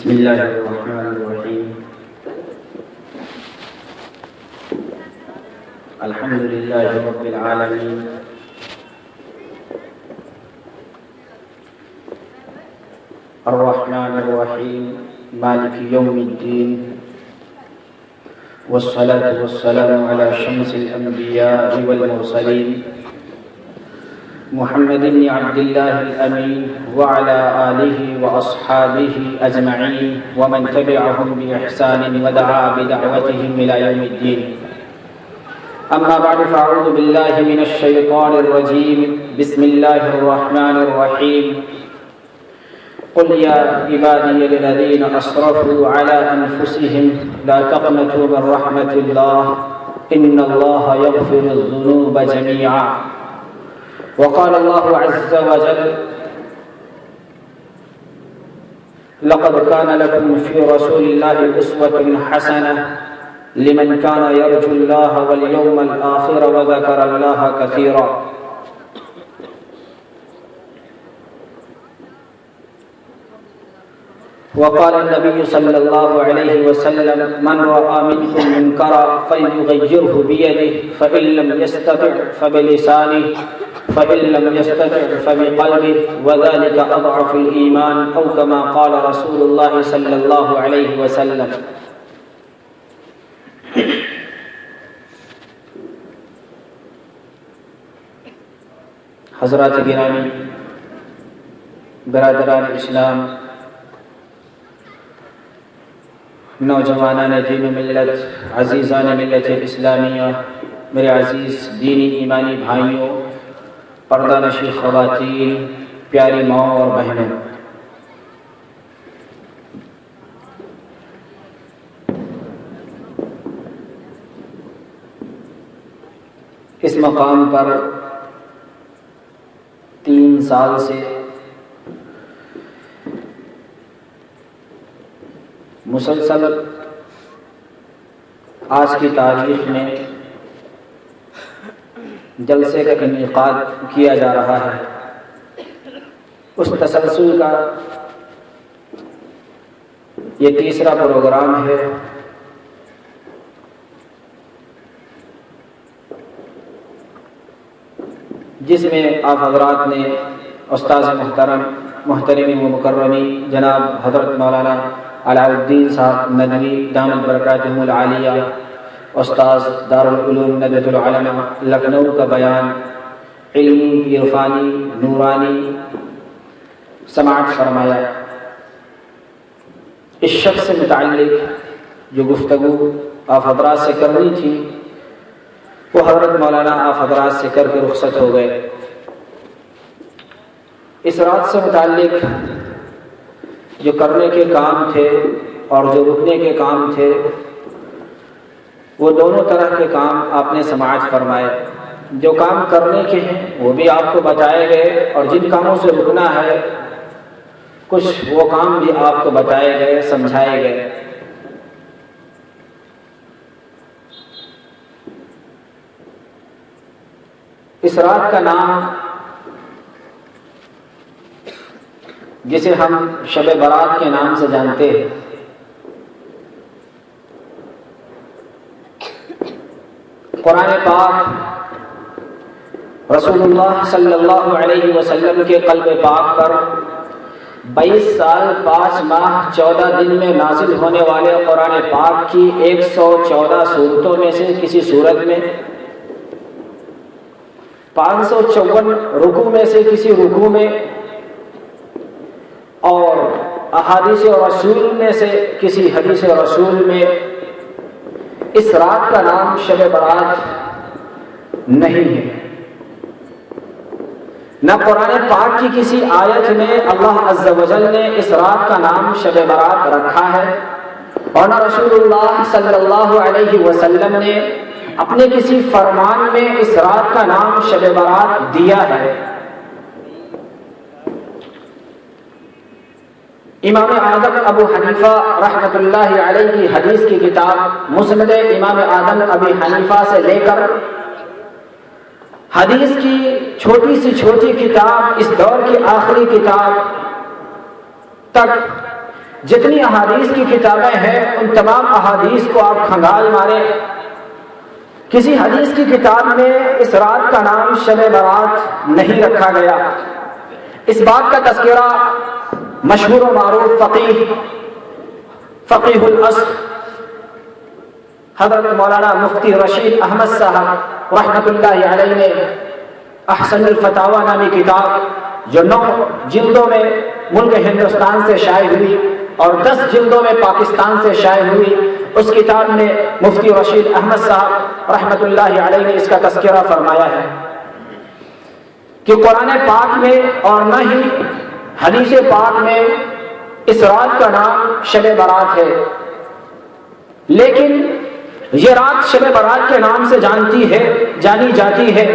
بسم الله الرحمن الرحيم. الحمد لله رب العالمين، الرحمن الرحيم، مالك يوم الدين، والصلاة والسلام على شمس الأنبياء والمرسلين محمد بن عبد الله الأمين وعلى آله وأصحابه أجمعين ومن تبعهم بإحسان ودعا بدعوتهم إلى يوم الدين. أما بعد، فأعوذ بالله من الشيطان الرجيم. بسم الله الرحمن الرحيم. قل يا عبادي الذين أسرفوا على أنفسهم لا تقنطوا من رحمة الله إن الله يغفر الذنوب جميعا. وقال الله عز وجل: لقد كان لكم في رسول الله أسوة حسنة لمن كان يرجو الله واليوم الآخر وذكر الله كثيرا. وقال النبي صلى الله عليه وسلم: من رأى منكم منكرا فليغيره بيده فإن لم يستطع فبلسانه فإن لم يستطع فبقلبه وذلك أضعف الإيمان أو كما قال رسول الله صلى الله عليه وسلم. حضرات گرامی، برادران اسلام، نوجوانان دین و ملت، عزیزان ملت اسلامیہ، میرے عزیز دینی ایمانی بھائیوں، پردہ نشین خواتین، پیاری ماں اور بہنوں، اس مقام پر 3 سال سے مسلسل آج کی تاریخ میں جلسے کا انعقاد کیا جا رہا ہے. اس تسلسل کا یہ تیسرا پروگرام ہے. جس میں آپ حضرات نے استاذ محترم و مکرمی جناب حضرت مولانا علاء الدین صاحب ندوی دامت برکاتہ العالیہ، استاذ دارالعلوم ندوۃ العلماء لکھنؤ کا بیان علمی، عرفانی، نورانی سماعت فرمایا. اس شخص سے متعلق جو گفتگو آپ حضرات سے کرنی تھی وہ حضرت مولانا آپ حضرات سے کر کے رخصت ہو گئے. اس رات سے متعلق جو کرنے کے کام تھے اور جو رکنے کے کام تھے، وہ دونوں طرح کے کام آپ نے سماعت فرمائے. جو کام کرنے کے ہیں وہ بھی آپ کو بتائے گئے، اور جن کاموں سے رکنا ہے کچھ وہ کام بھی آپ کو بتائے گئے، سمجھائے گئے. اس رات کا نام جسے ہم شب برات کے نام سے جانتے ہیں، قرآن پاک رسول اللہ صلی اللہ علیہ وسلم کے قلب پاک پر 22 سال 5 ماہ 14 دن میں نازل ہونے والے قرآن پاک کی 114 صورتوں میں سے کسی صورت میں، 554 رکوع میں سے کسی رکوع میں، اور احادیث رسول میں سے کسی حدیث رسول میں اس رات کا نام شب برات نہیں ہے. نہ قرآن پاک کی کسی آیت میں اللہ عز و جل نے اس رات کا نام شب برات رکھا ہے، اور نہ رسول اللہ صلی اللہ علیہ وسلم نے اپنے کسی فرمان میں اس رات کا نام شب برات دیا ہے. امام اعظم ابو حنیفہ رحمۃ اللہ علیہ کی حدیث کی کتاب مسند امام اعظم ابی حنیفہ سے لے کر حدیث کی چھوٹی سی چھوٹی کتاب، اس دور کی آخری کتاب تک جتنی احادیث کی کتابیں ہیں ان تمام احادیث کو آپ کھنگال ماریں، کسی حدیث کی کتاب میں اس رات کا نام شب برات نہیں رکھا گیا۔ اس بات کا تذکرہ مشہور و معروف فقیہ العصر حضرت مولانا مفتی رشید احمد صاحب رحمۃ اللہ علیہ نے احسن الفتاوی نامی کتاب جو 9 جلدوں میں ملک ہندوستان سے شائع ہوئی اور 10 جلدوں میں پاکستان سے شائع ہوئی، اس کتاب میں مفتی رشید احمد صاحب رحمۃ اللہ علیہ نے اس کا تذکرہ فرمایا ہے کہ قرآن پاک میں اور نہ ہی حدیث پاک میں اس رات کا نام شب برات ہے، لیکن یہ رات شب برات کے نام سے جانی جاتی ہے۔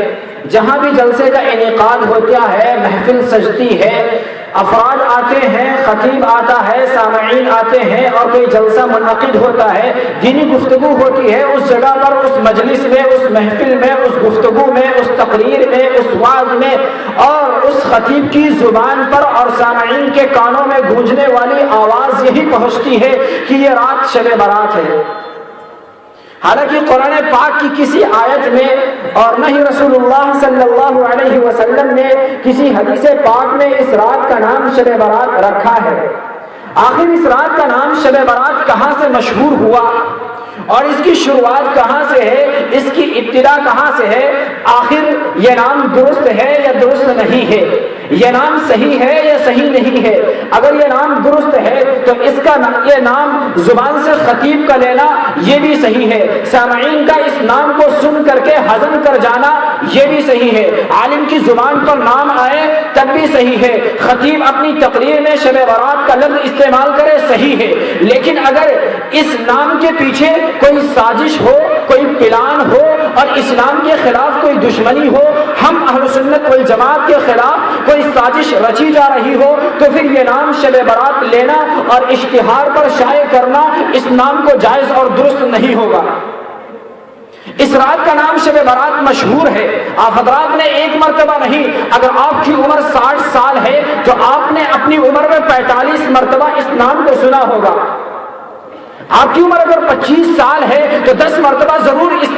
جہاں بھی جلسے کا انعقاد ہوتا ہے، محفل سجتی ہے، افراد آتے ہیں، خطیب آتا ہے، سامعین آتے ہیں اور کوئی جلسہ منعقد ہوتا ہے، دینی گفتگو ہوتی ہے، اس جگہ پر، اس مجلس میں، اس محفل میں، اس گفتگو میں، اس تقریر میں، اس وعظ میں اور اس خطیب کی زبان پر اور سامعین کے کانوں میں گونجنے والی آواز یہی پہنچتی ہے کہ یہ رات شب برات ہے۔ حالانکہ قرآن پاک کی کسی آیت میں اور نہ ہی رسول اللہ صلی اللہ علیہ وسلم نے کسی حدیث پاک میں اس رات کا نام شب برات رکھا ہے۔ آخر اس رات کا نام شب برات کہاں سے مشہور ہوا اور اس کی شروعات کہاں سے ہے، اس کی ابتدا کہاں سے ہے، آخر یہ نام درست ہے یا درست نہیں ہے، یہ نام صحیح ہے یا صحیح نہیں ہے؟ اگر یہ نام درست ہے تو یہ نام زبان سے خطیب کا لینا یہ بھی صحیح ہے، سامعین کا اس نام کو سن کر کے ہضم کر جانا یہ بھی صحیح ہے، عالم کی زبان پر نام آئے تب بھی صحیح ہے، خطیب اپنی تقریر میں شب برات کا لفظ استعمال کرے صحیح ہے۔ لیکن اگر اس نام کے پیچھے کوئی سازش ہو، کوئی پلان ہو اور اسلام کے خلاف کوئی دشمنی ہو، ہم اہل سنت والجماعت کے خلاف کوئی سازش رچی جا رہی ہو، تو پھر یہ نام شب برات لینا اور اشتہار پر شائع کرنا اس نام کو جائز اور درست نہیں ہوگا۔ اس رات کا نام شب برات مشہور ہے، آپ حضرات نے ایک مرتبہ نہیں، اگر آپ کی عمر 60 سال ہے تو آپ نے اپنی عمر میں 45 مرتبہ اس نام کو سنا ہوگا۔ آپ کی عمر اگر 25 سال ہے تو 10 مرتبہ ضرور اس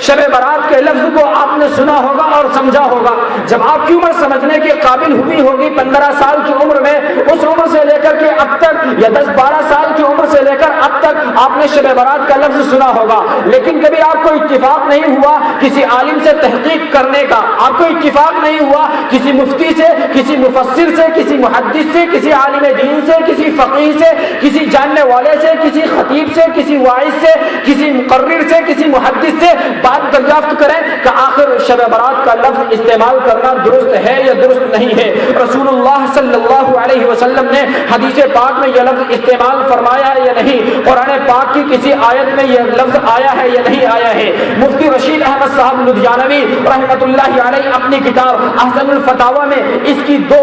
شب برات کے لفظ کو آپ نے سنا ہوگا اور سمجھا ہوگا۔ جب آپ کی عمر سمجھنے کے قابل ہوئی ہوگی 15 سال کی عمر میں، اس عمر سے لے کر کے اب تک یا 10-12 سال کی عمر سے لے کر اب تک آپ نے شب برات کا لفظ سنا ہوگا، لیکن کبھی آپ کو اتفاق نہیں ہوا کسی عالم سے تحقیق کرنے کا، آپ کو اتفاق نہیں ہوا کسی مفتی سے، کسی مفسر سے، کسی محدث سے، کسی عالم دین سے، کسی فقیہ سے، کسی جاننے والے سے، کسی خطیب سے، کسی واعظ سے، کسی مقرر سے، کسی محدث سے بات دریافت کریں کہ آخر شب برات کا لفظ استعمال کرنا درست ہے یا درست نہیں ہے۔ رسول اللہ صلی اللہ علیہ وسلم نے حدیث پاک میں یہ لفظ استعمال فرمایا ہے یا نہیں، قرآن پاک کی کسی آیت میں یہ لفظ آیا ہے یا نہیں آیا ہے؟ مفتی رشید احمد صاحب لدھیانوی رحمۃ اللہ علیہ اپنی کتاب احسن الفتاوی میں اس کی دو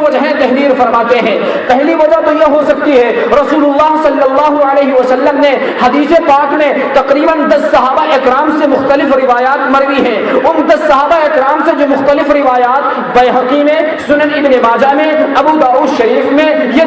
وجہیں تحریر فرماتے ہیں۔ پہلی وجہ تو یہ ہو سکتی ہے رسول اللہ صلی اللہ علیہ وسلم نے حدیث پاک میں تقریباً 10 صحابہ اکرام سے مختلف روایات مروی ہیں، ان 10 صحابہ اکرام سے جو مختلف روایات بیہقی میں، سنن ابن ماجہ میں، ابو داؤد شریف میں یہ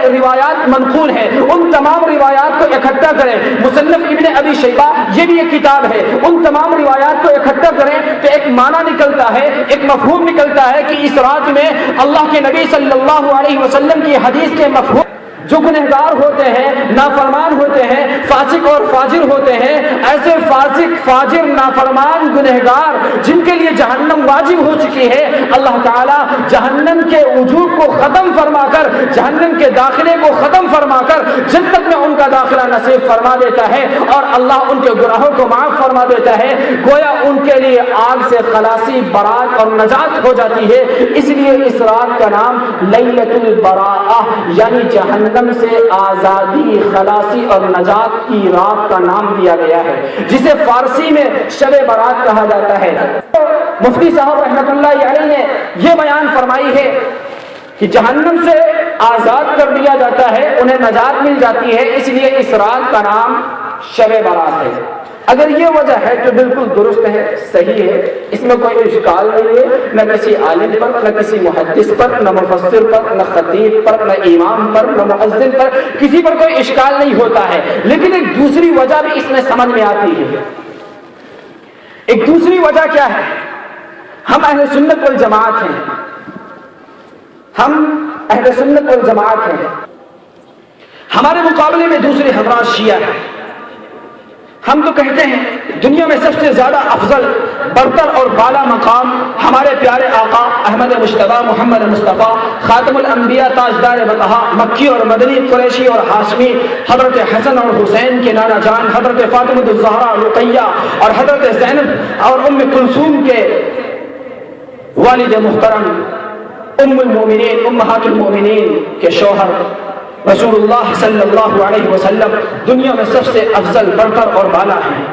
روایات منقول ہیں، ان تمام روایات کو اکٹھا کریں، مصنف ابن ابی شیبہ یہ بھی ایک کتاب ہے، ان تمام روایات کو اکٹھا کریں تو ایک معنی نکلتا ہے، ایک مفہوم نکلتا ہے کہ اس رات میں اللہ کے نبی صلی اللہ علیہ وسلم کی حدیث کے مفہوم جو گنہگار ہوتے ہیں، نافرمان ہوتے ہیں، فاسق اور فاجر ہوتے ہیں، ایسے فاسق، فاجر، نافرمان، گنہگار جن کے لیے جہنم واجب ہو چکی ہے، اللہ تعالیٰ جہنم کے وجوب کو ختم فرما کر، جہنم کے داخلے کو ختم فرما کر جنت میں ان کا داخلہ نصیب فرما دیتا ہے اور اللہ ان کے گناہوں کو معاف فرما دیتا ہے، گویا ان کے لیے آگ سے خلاصی، برات اور نجات ہو جاتی ہے۔ اس لیے اس رات کا نام لیلۃ البراءہ یعنی جہنم سے آزادی، خلاصی اور نجات کی رات کا نام دیا گیا ہے، جسے فارسی میں شب برات کہا جاتا ہے۔ مفتی صاحب رحمۃ اللہ علیہ نے یہ بیان فرمائی ہے کہ جہنم سے آزاد کر دیا جاتا ہے، انہیں نجات مل جاتی ہے، اس لیے اس رات کا نام شب برات ہے۔ اگر یہ وجہ ہے تو بالکل درست ہے، صحیح ہے، اس میں کوئی اشکال نہیں ہے، نہ کسی عالم پر، نہ کسی محدث پر، نہ مفسر پر، نہ خطیب پر، نہ امام پر، نہ مؤذن پر، کسی پر کوئی اشکال نہیں ہوتا ہے۔ لیکن ایک دوسری وجہ بھی اس میں سمجھ میں آتی ہے۔ ایک دوسری وجہ کیا ہے؟ ہم اہل سنت والجماعت ہیں، ہم اہل سنت والجماعت ہیں، ہمارے مقابلے میں دوسرے حضرات شیعہ ہیں۔ ہم تو کہتے ہیں دنیا میں سب سے زیادہ افضل، برتر اور بالا مقام ہمارے پیارے آقا احمد مجتبی محمد مصطفیٰ خاتم الانبیاء تاجدار بطحا مکی اور مدنی قریشی اور ہاشمی حضرت حسن اور حسین کے نانا جان حضرت فاطمہ الزہرا رقیہ اور حضرت زینب اور ام کلثوم کے والد محترم ام المومنین امہات المومنین کے شوہر رسول اللہ صلی اللہ علیہ وسلم دنیا میں سب سے افضل، برتر اور بالا ہیں۔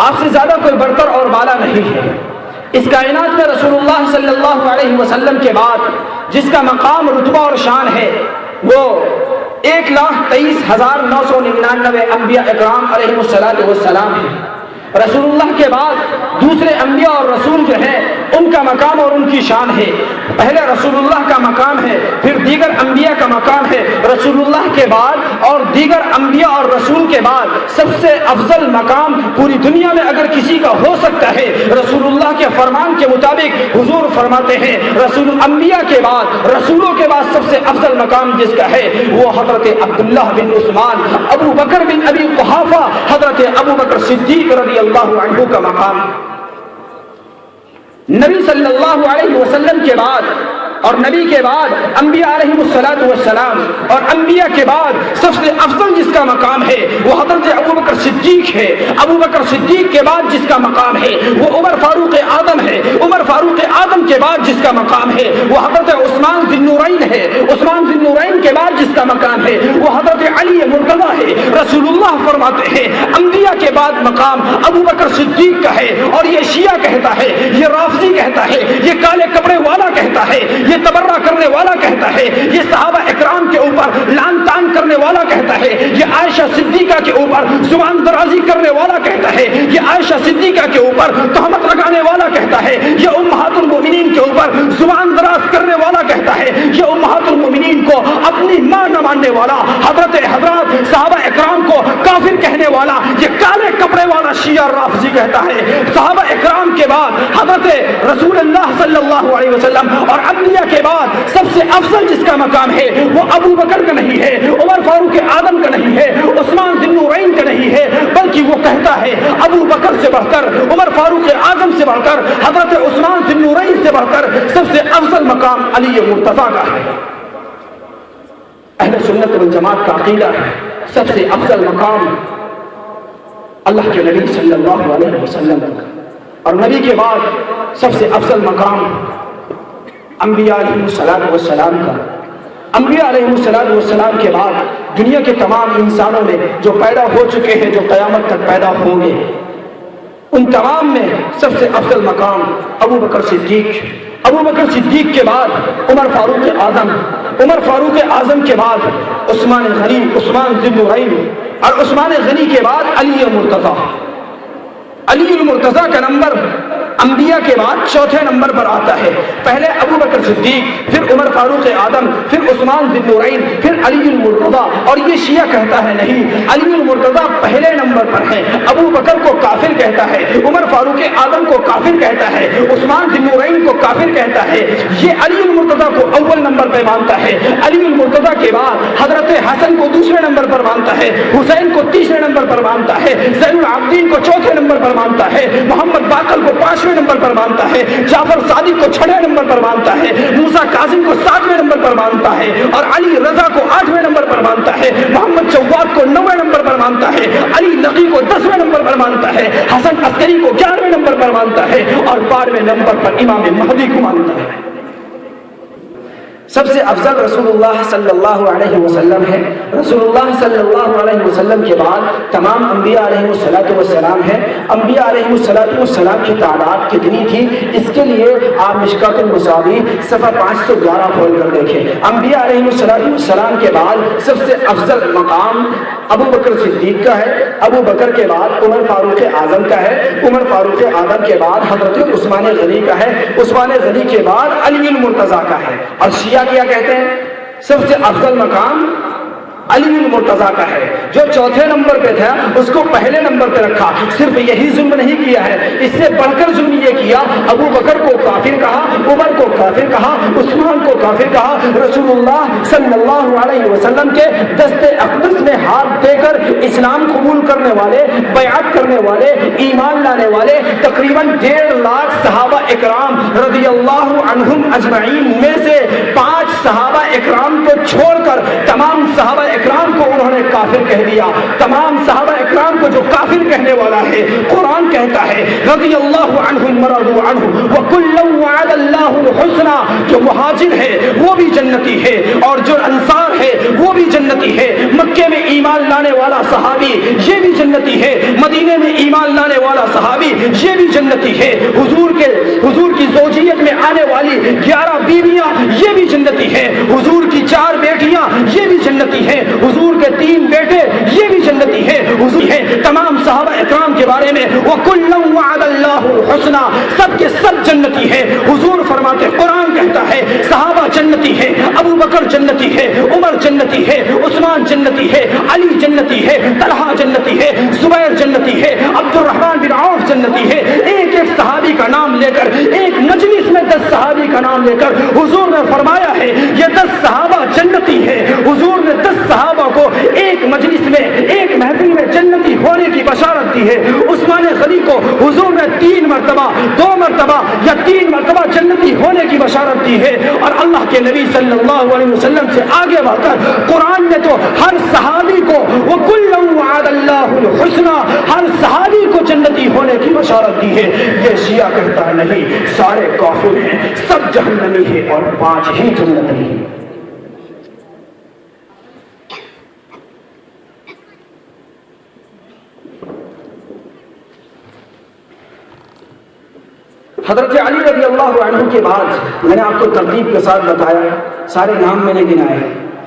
آپ سے زیادہ کوئی برتر اور بالا نہیں ہے۔ اس کائنات میں رسول اللہ صلی اللہ علیہ وسلم کے بعد جس کا مقام، رتبہ اور شان ہے وہ 1,23,999 انبیاء اکرام علیہ السلام ہیں۔ رسول اللہ کے بعد دوسرے انبیاء اور رسول جو ہیں ان کا مقام اور ان کی شان ہے۔ پہلے رسول اللہ کا مقام ہے، پھر دیگر انبیاء کا مقام ہے۔ رسول اللہ کے بعد اور دیگر انبیاء اور رسول کے بعد سب سے افضل مقام پوری دنیا میں اگر کسی کا ہو سکتا ہے، رسول اللہ کے فرمان کے مطابق حضور فرماتے ہیں رسول انبیاء کے بعد، رسولوں کے بعد سب سے افضل مقام جس کا ہے وہ حضرت عبداللہ بن عثمان، ابو بکر بن ابی قحافہ، حضرت ابو بکر صدیق رضی اللہ عنہ کا مقام۔ نبی صلی اللہ علیہ وسلم کے بعد اور نبی کے بعد انبیاء علیہ السلام اور انبیاء کے بعد سب سے افضل جس کا مقام ہے وہ حضرت ابو بکر صدیق ہے۔ ابو بکر صدیق کے بعد جس کا مقام ہے وہ عمر فاروق اعظم ہے۔ عمر فاروق اعظم کے بعد جس کا مقام ہے وہ حضرت عثمان ذی النورین ہے۔ عثمان ذی النورین کے بعد جس کا مقام ہے وہ حضرت علی مرتضیٰ ہے۔ رسول اللہ فرماتے ہیں انبیاء کے بعد مقام ابو بکر صدیق کا ہے، اور یہ شیعہ کہتا ہے، یہ رافضی کہتا ہے، یہ کالے کپڑے والا کہتا ہے، یہ تبرہ کرنے والا کہتا ہے، یہ صحابہ اکرام کے اوپر لعن طعن کرنے والا کہتا ہے، یہ عائشہ صدیقہ کے اوپر زبان درازی کرنے والا کہتا ہے، یہ عائشہ صدیقہ کے اوپر تہمت لگانے والا کہتا ہے، یہ امہات المومنین کے اوپر زبان دراز کرنے والا کہتا ہے، یہ امہات المومنین کو اپنی ماں نہ ماننے والا، حضرات صحابہ اکرام کو کافر کہنے والا، یہ کالے کپڑے والا شیعہ رافضی کہتا ہے۔ صحابہ اکرام کے بعد حضرت رسول اللہ صلی اللہ علیہ وسلم اور انبیاء کے بعد سب سے افضل جس کا مقام ہے وہ ابو بکر کا نہیں ہے، عمر فاروق اعظم کا نہیں ہے، عثمان ذی النورین کا نہیں ہے، بلکہ وہ کہتا ہے ابو بکر سے بڑھ کر، عمر فاروق اعظم سے بڑھ کر، حضرت عثمان ذی النورین سے بڑھ کر سب سے افضل مقام علی مرتضیٰ کا ہے۔ اہل سنت والجماعت کا عقیدہ ہے سب سے افضل مقام اللہ کے نبی صلی اللہ علیہ وسلم کا، اور نبی کے بعد سب سے افضل مقام انبیاء علیہ السلام کا۔ انبیاء علیہ السلام کے بعد دنیا کے تمام انسانوں میں جو پیدا ہو چکے ہیں، جو قیامت تک پیدا ہوں گے، ان تمام میں سب سے افضل مقام ابو بکر صدیق۔ ابو بکر صدیق کے بعد عمر فاروق اعظم، عمر فاروق اعظم کے بعد عثمان غنی، عثمان ذی النورین، اور عثمان غنی کے بعد علی مرتضیٰ۔ علی المرتضیٰ کا نمبر انبیاء کے بعد چوتھے نمبر پر آتا ہے۔ پہلے ابو بکر صدیق، پھر عمر فاروق اعظم، پھر عثمان ذی النورین، پھر علی المرتضیٰ۔ اور یہ شیعہ کہتا ہے نہیں، علی المرتضیٰ پہلے نمبر پر ہے، ابو بکر کو کافر کہتا ہے، عمر فاروق اعظم کو کافر کہتا ہے، عثمان ذی النورین کو کافر کہتا ہے۔ یہ علی المرتضیٰ کو اول نمبر پہ مانتا ہے۔ علی المرتضیٰ کے بعد حضرت حسن کو دوسرے نمبر پر مانتا ہے، حسین کو تیسرے نمبر پر مانتا ہے، زین العابدین کو چوتھے نمبر پر مانتا ہے، محمد باقر کو 5ویں نمبر پر مانتا ہے، جعفر صادق کو 6ویں نمبر پر مانتا ہے، موسیٰ کاظم کو 7ویں نمبر پر مانتا ہے، اور علی رضا کو 8ویں نمبر پر مانتا ہے، محمد جواد کو 9ویں نمبر پر مانتا ہے، علی نقی کو 10ویں نمبر پر مانتا ہے، حسن عسکری کو 11ویں نمبر پر مانتا ہے، اور 12ویں نمبر پر امام مہدی کو مانتا ہے۔ سب سے افضل رسول اللہ صلی اللہ علیہ وسلم ہے۔ رسول اللہ صلی اللہ علیہ وسلم کے بعد تمام انبیاء علیہ السلام ہیں۔ انبیاء علیہ السلام کی تعداد کتنی تھی؟ اس کے لیے آپ مشکات المصابیح صفحہ 511 کھول کر دیکھیں۔ انبیاء علیہ السلام کے بعد سب سے افضل مقام ابو بکر صدیق کا ہے، ابو بکر کے بعد عمر فاروق اعظم کا ہے، عمر فاروق اعظم کے بعد حضرت عثمان غنی کا ہے، عثمان غنی کے بعد علی المرتضیٰ کا ہے۔ اور شیعہ کیا کہتے ہیں؟ سب سے افضل مقام علی المرتضیٰ کا ہے، جو چوتھے نمبر پہ تھا اس کو پہلے نمبر پہ رکھا۔ صرف یہی ظلم نہیں کیا ہے، اس سے بڑھ کر ظلم یہ کیا، ابو بکر کو کافر کہا، عمر کو کافر کہا، عثمان کو کافر کہا۔ رسول اللہ صلی اللہ علیہ وسلم کے دست اقدس میں ہاتھ دے کر اسلام قبول کرنے والے، بیعت کرنے والے، ایمان لانے والے تقریباً 1.5 لاکھ صحابہ اکرام رضی اللہ عنہم اجمعین میں سے 5 صحابہ اکرام کو چھوڑ کر تمام صحابہ اکرام کو انہوں نے کافر کہہ دیا۔ تمام صحابہ اکرام کو جو کافر کہنے والا ہے، قرآن کہتا ہے رضی اللہ عنہم ورضوا عنہ وکلا وعد اللہ الحسنى، جو مہاجر ہے وہ بھی جنتی ہے اور جو انصار ہے وہ بھی جنتی ہے۔ مکے میں ایمان لانے والا صحابی یہ بھی جنتی ہے، مدینے میں ایمان لانے والا صحابی یہ بھی جنتی ہے، حضور کی زوجیت میں آنے والی 11 بیویاں یہ بھی جنتی ہے، حضور کی 4 بیٹیاں یہ بھی جنتی ہیں، حضور کے 3 بیٹے یہ بھی جنتی ہیں، حضور ہیں۔ تمام صحابہ اکرام کے بارے میں وَكُلًّا وَعَدَ اللَّهُ الْحُسْنَى، سب کے سب جنتی ہیں۔ حضور فرماتے، قرآن کہتا ہے صحابہ جنتی ہے، ابو بکر جنتی ہے، عمر جنتی ہے، عثمان جنتی ہے، علی جنتی ہے، طلحہ جنتی ہے، زبیر جنتی ہے، عبد الرحمن بن عوف جنتی ہے۔ ایک ایک صحابی کا نام لے کر، ایک مجلس میں 10 صحابی کا نام لے کر حضور نے فرمایا ہے یہ 10 صحابہ جنتی ہے۔ حضور نے 10 صحابہ کو ایک مجلس میں، ایک محفل میں جنتی ہونے کی بشارت دی ہے۔ عثمان غنی کو حضور نے 3 مرتبہ، 2 مرتبہ یا 3 مرتبہ جنتی ہونے کی بشارت دی ہے۔ اور اللہ کے نبی صلی اللہ علیہ وسلم سے آگے بڑھ کر قرآن نے تو ہر صحابی کو وَكُلًّا وَعَدَ اللَّهُ الْحُسْنَى، ہر صحابی کو جنتی ہونے کی بشارت دی ہے۔ یہ شیعہ کہتا ہے نہیں، سارے کافر ہیں، سب جہنمی ہیں اور 5 ہی جنتی ہیں۔ حضرت علی رضی اللہ عنہ کے بعد میں نے آپ کو ترتیب کے ساتھ بتایا، سارے نام میں نے گنائے،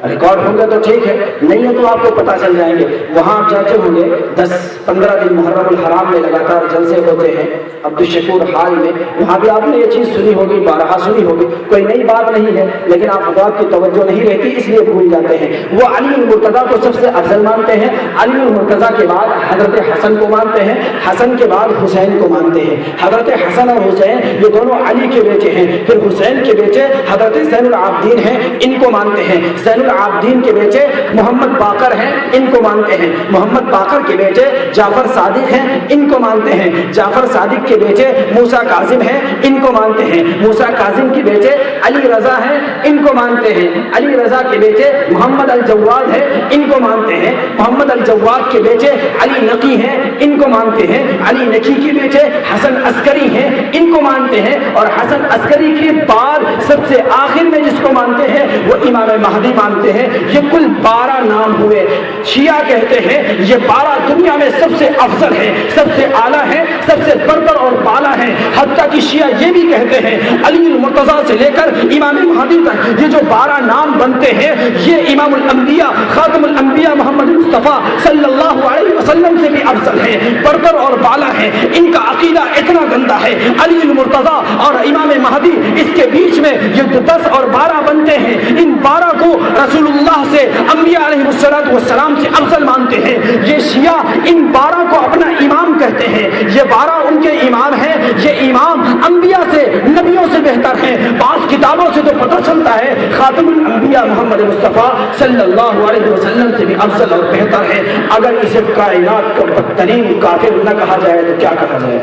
ریکارڈ ہوں گے تو ٹھیک ہے، نہیں ہے تو آپ کو پتہ چل جائیں گے۔ وہاں آپ جاتے ہوں گے 10-15 دن محرم الحرام میں لگاتار جلسے ہوتے ہیں عبدالشکور حال میں، وہاں بھی آپ نے یہ چیز سنی ہوگی، بارہا سنی ہوگی، کوئی نئی بات نہیں ہے، لیکن آپ حضرات کی توجہ نہیں رہتی اس لیے بھول جاتے ہیں۔ وہ علی المرتضیٰ کو سب سے افضل مانتے ہیں، علی المرتضیٰ کے بعد حضرت حسن کو مانتے ہیں، حسن کے بعد حسین کو مانتے ہیں۔ حضرت حسن اور حسین یہ دونوں علی کے بیٹے ہیں۔ پھر حسین کے بیٹے حضرت زین العابدین ہیں، ان کو مانتے ہیں۔ زین العابدین کے بیٹے محمد باقر ہیں، ان کو مانتے ہیں۔ محمد باقر کے بیٹے جعفر صادق ہیں، ان کو مانتے ہیں۔ جعفر صادق کے بیٹے موسیٰ کاظم ہیں، ان کو مانتے ہیں۔ موسیٰ کاظم کے بیٹے علی رضا ہیں، ان کو مانتے ہیں۔ علی رضا کے بیٹے محمد الجواد ہیں، ان کو مانتے ہیں۔ محمد الجواد کے بیٹے علی نقی ہیں، ان کو مانتے ہیں۔ علی نقی کے بیٹے حسن عسکری ہیں، ان کو مانتے ہیں۔ اور حسن عسکری کے بعد سب سے آخر میں جس کو مانتے ہیں وہ امام مہدی مانتے ہیں۔ یہ کل 12 نام ہوئے۔ شیعہ کہتے ہیں یہ 12 دنیا میں سب سے افضل ہیں، سب سے اعلیٰ ہیں، سب سے برتر اور بالا ہیں۔ حتیٰ کہ شیعہ یہ بھی کہتے ہیں علی المرتضیٰ سے لے کر امام مہدی تک یہ جو 12 نام بنتے ہیں یہ امام الانبیاء خاتم الانبیاء محمد مصطفیٰ صلی اللہ علیہ وسلم سے بھی افضل ہیں، برتر اور بالا ہیں۔ ان کا عقیدہ اتنا گندا ہے، علی المرتضیٰ اور امام مہدی اس کے بیچ میں یہ 10 اور 12 بنتے ہیں۔ ان 12 کو رسول اللہ سے، انبیاء علیہ السلام سے افضل مانتے ہیں۔ یہ شیعہ ان 12 کو اپنا امام کہتے ہیں، یہ 12 ان کے امام ہیں۔ یہ امام انبیاء سے، نبیوں سے بہتر ہیں۔ بعض کتابوں سے تو پتہ چلتا ہے خاتم الانبیاء محمد مصطفیٰ صلی اللہ علیہ وسلم سے بھی افضل اور بہتر ہے۔ اگر اسے کائنات کا بدترین کافر نہ کہا جائے تو کیا کہا جائے؟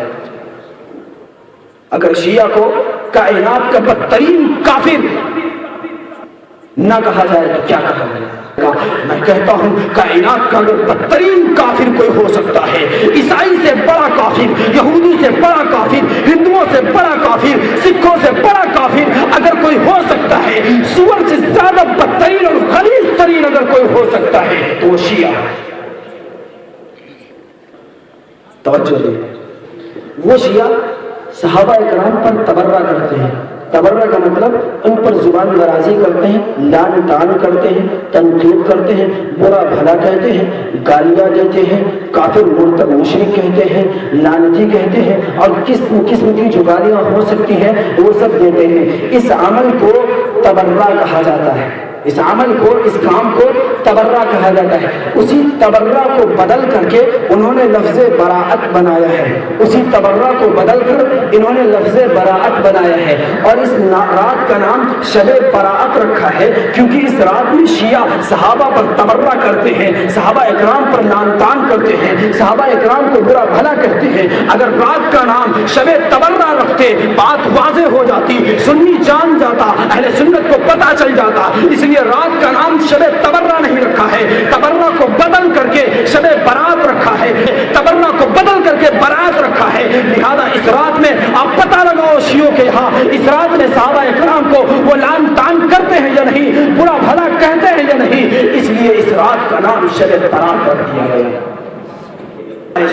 اگر شیعہ کو کائنات کا بدترین کافر نہ کہا جائے تو کیا کہا جائے؟ میں کہتا ہوں کائنات کا اگر بدترین کافر کوئی ہو سکتا ہے، عیسائی سے بڑا کافر، یہودی سے بڑا کافر، ہندوؤں سے بڑا کافر، سکھوں سے بڑا کافر اگر کوئی ہو سکتا ہے، سور سے زیادہ بدترین اور غلیظ ترین اگر کوئی ہو سکتا ہے تو وہ شیعہ۔ توجہ دے، وہ شیعہ صحابہ اکرام پر تبرہ کرتے ہیں، تبرہ کا مطلب ان پر زبان درازی کرتے ہیں، لعن طعن کرتے ہیں، تنقید کرتے ہیں، برا بھلا کہتے ہیں، گالیاں دیتے ہیں، کافر مرتد مشرک کہتے ہیں، لعنتی کہتے ہیں، اور قسم قسم کی جو گالیاں ہو سکتی ہیں وہ سب دیتے ہیں۔ اس عمل کو تبرہ کہا جاتا ہے، اس عمل کو، اس کام کو تبرہ کہا جاتا ہے۔ اسی تبرہ کو بدل کر کے انہوں نے لفظ براءت بنایا ہے، اسی تبرہ کو بدل کر انہوں نے لفظ براءت بنایا ہے، اور اس رات کا نام شب براءت رکھا ہے، کیونکہ اس رات میں شیعہ صحابہ پر تبرہ کرتے ہیں، صحابہ اکرام پر لعن طعن کرتے ہیں، صحابہ اکرام کو برا بھلا کہتے ہیں۔ اگر رات کا نام شب تبرہ رکھتے بات واضح ہو جاتی، سنی جان جاتا، اہل سنت کو پتہ چل جاتا، اس لیے رات کا نام شب تبرہ نہیں رکھا ہے، تبرہ کو بدل کر کے شب برات رکھا ہے، تبرہ کو بدل کر کے برات رکھا ہے۔ لہذا اس رات میں آپ پتہ لگاؤ شیعوں کے یہاں اس رات میں صحابہ اکرام کو وہ لعن طعن کرتے ہیں یا نہیں، برا بھلا کہتے ہیں یا نہیں، اس لیے اس رات کا نام شب برات رکھ دیا گیا۔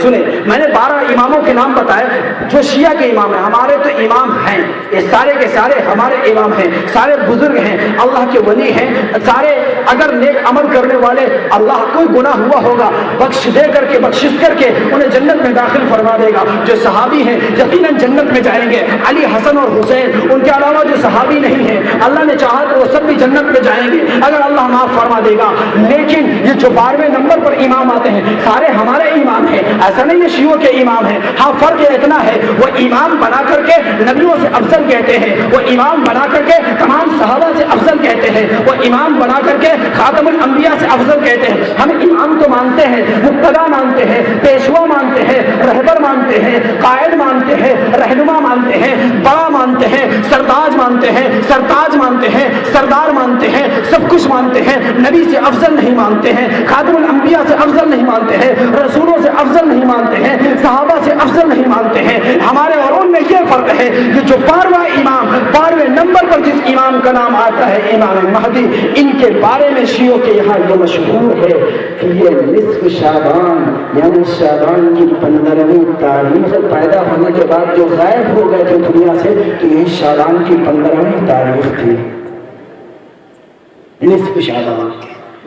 سنیں، میں نے 12 اماموں کے نام بتائے جو شیعہ کے امام ہیں، ہمارے تو امام ہیں، یہ سارے کے سارے ہمارے امام ہیں، سارے بزرگ ہیں، اللہ کے ولی ہیں، سارے اگر نیک عمل کرنے والے، اللہ کوئی گناہ ہوا ہوگا بخش دے کر کے، بخشش کر کے انہیں جنت میں داخل فرما دے گا۔ جو صحابی ہیں یقیناً جنت میں جائیں گے، علی، حسن اور حسین، ان کے علاوہ جو صحابی نہیں ہیں اللہ نے چاہا تو وہ سب بھی جنت میں جائیں گے اگر اللہ معاف فرما دے گا۔ لیکن یہ جو 12ویں نمبر پر امام آتے ہیں سارے ہمارے امام ہیں، ایسا نہیں ہے شیعوں کے امام ہیں، ہاں فرق اتنا ہے وہ امام بنا کر کے نبیوں سے افضل کہتے ہیں، وہ امام بنا کر کے تمام صحابہ سے افضل کہتے ہیں، وہ امام بنا کر کے خاتم الانبیاء سے افضل کہتے ہیں۔ ہم امام تو مانتے ہیں، مقتدا مانتے ہیں، پیشوا مانتے ہیں، رہبر مانتے ہیں، قائد مانتے ہیں، رہنما مانتے ہیں، بڑا مانتے ہیں، سرداج مانتے ہیں، سرتاج مانتے ہیں، سردار مانتے ہیں، سب کچھ مانتے ہیں، نبی سے افضل نہیں مانتے ہیں، خاتم الانبیاء سے افضل نہیں مانتے ہیں، رسولوں سے افضل نہیں مانتے ہیں، صحابہ سے افضل نہیں مانتے ہیں۔ ہمارے اور ان میں یہ فرق ہے کہ جو 12واں امام، 12ویں نمبر پر جس امام کا نام آتا ہے امام مہدی، ان کے بارے میں شیعوں کے یہاں یہ مشہور ہے کہ یہ نصف شعبان یعنی شعبان کی 15ویں تاریخ پیدا ہونے کے بعد جو غائب ہو گئے تھے دنیا سے، تو یہ شعبان کی 15ویں تاریخ تھی، نصف شعبان،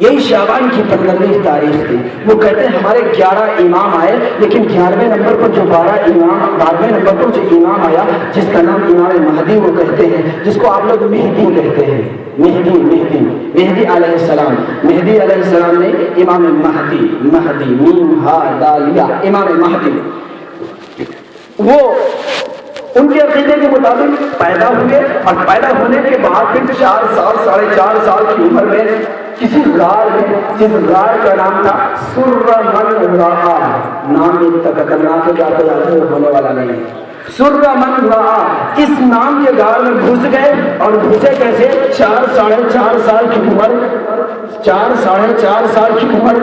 یہی شعبان کی 15ویں تاریخ تھی۔ وہ کہتے ہیں ہمارے 11 امام آئے، لیکن 11ویں نمبر پر جو 12ویں نمبر پر جو امام آیا جس کا نام امام مہدی وہ کہتے ہیں، جس کو آپ لوگ مہدی کہتے ہیں، مہدی علیہ السلام، مہدی علیہ السلام نے امام مہدی میم ہا دال یا امام مہدی، وہ ان کے عقیدے کے مطابق پیدا ہوئے، اور پیدا ہونے کے بعد پھر 4 سال 4.5 سال کی عمر میں کسی غار میں، جس غار کا نام تھا سرمن رعا، نام اتنا خطرناک ہے کہ آپ کو یاد ہونے والا نہیں ہے، سرمن رعا، اس نام کے غار میں گھس گئے، اور گھسے کیسے؟ 4.5 سال کی عمر، 4.5 سال کی عمر،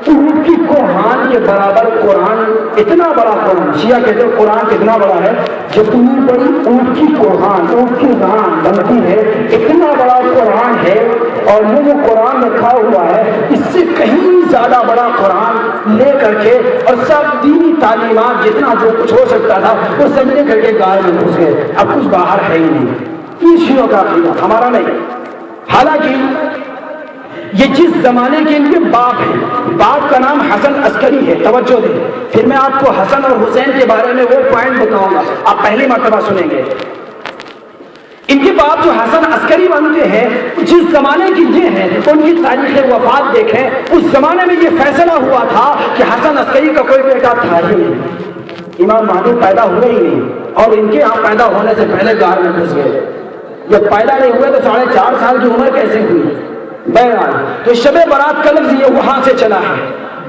اونٹ کی کوہان کے برابر قرآن، اتنا بڑا قرآن، شیعہ کہتے ہیں قرآن کتنا بڑا ہے، جتنی بڑی اونٹ کی کوہان، اونٹ کی ران بنتی ہے، اتنا بڑا قرآن ہے، اور یہ جو قرآن رکھا ہوا ہے اس سے کہیں زیادہ بڑا قرآن لے کر کے، اور سب دینی تعلیمات جتنا جو کچھ ہو سکتا تھا وہ سب لے کر کے غار میں گھس گئے، اب کچھ باہر ہے ہی نہیں۔ یہ شیعوں کا عقیدہ، ہمارا نہیں۔ حالانکہ یہ جس زمانے کے ان کے باپ ہیں، باپ کا نام حسن عسکری ہے، توجہ دیں، پھر میں آپ کو حسن اور حسین کے بارے میں وہ پوائنٹ بتاؤں گا، آپ پہلی مرتبہ سنیں گے۔ ان کے باپ جو حسن عسکری بنتے ہیں، جس زمانے کی یہ ہیں، ان کی تاریخ وفات دیکھیں، اس زمانے میں یہ فیصلہ ہوا تھا کہ حسن عسکری کا کوئی بیٹا تھا ہی نہیں، امام مہدی پیدا ہوئے ہی نہیں، اور ان کے یہاں پیدا ہونے سے پہلے غار میں گھس گئے۔ جب پیدا نہیں ہوئے تو 4.5 سال کی عمر کیسے ہوئی؟ بہرحال تو شب برات کا لفظ یہ وہاں سے چلا ہے۔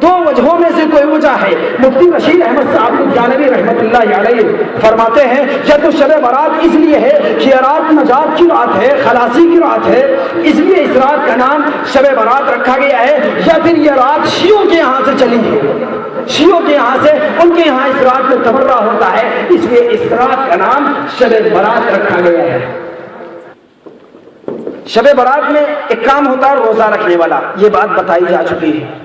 2 وجہوں میں سے کوئی وجہ ہے، مفتی بشیر احمد صاحب جانوی رحمۃ اللہ علیہ فرماتے ہیں یا تو شب برات اس لیے ہے کہ یہ رات نجات کی رات ہے، خلاصی کی رات ہے، اس لیے اس رات کا نام شب برات رکھا گیا ہے، یا پھر یہ رات شیعوں کے یہاں سے چلی ہے، شیعوں کے یہاں سے، ان کے یہاں اس رات میں تبرہ ہوتا ہے، اس لیے اس رات کا نام شب برات رکھا گیا ہے۔ شب برات میں ایک کام ہوتا ہے روزہ رکھنے والا، یہ بات بتائی جا چکی ہے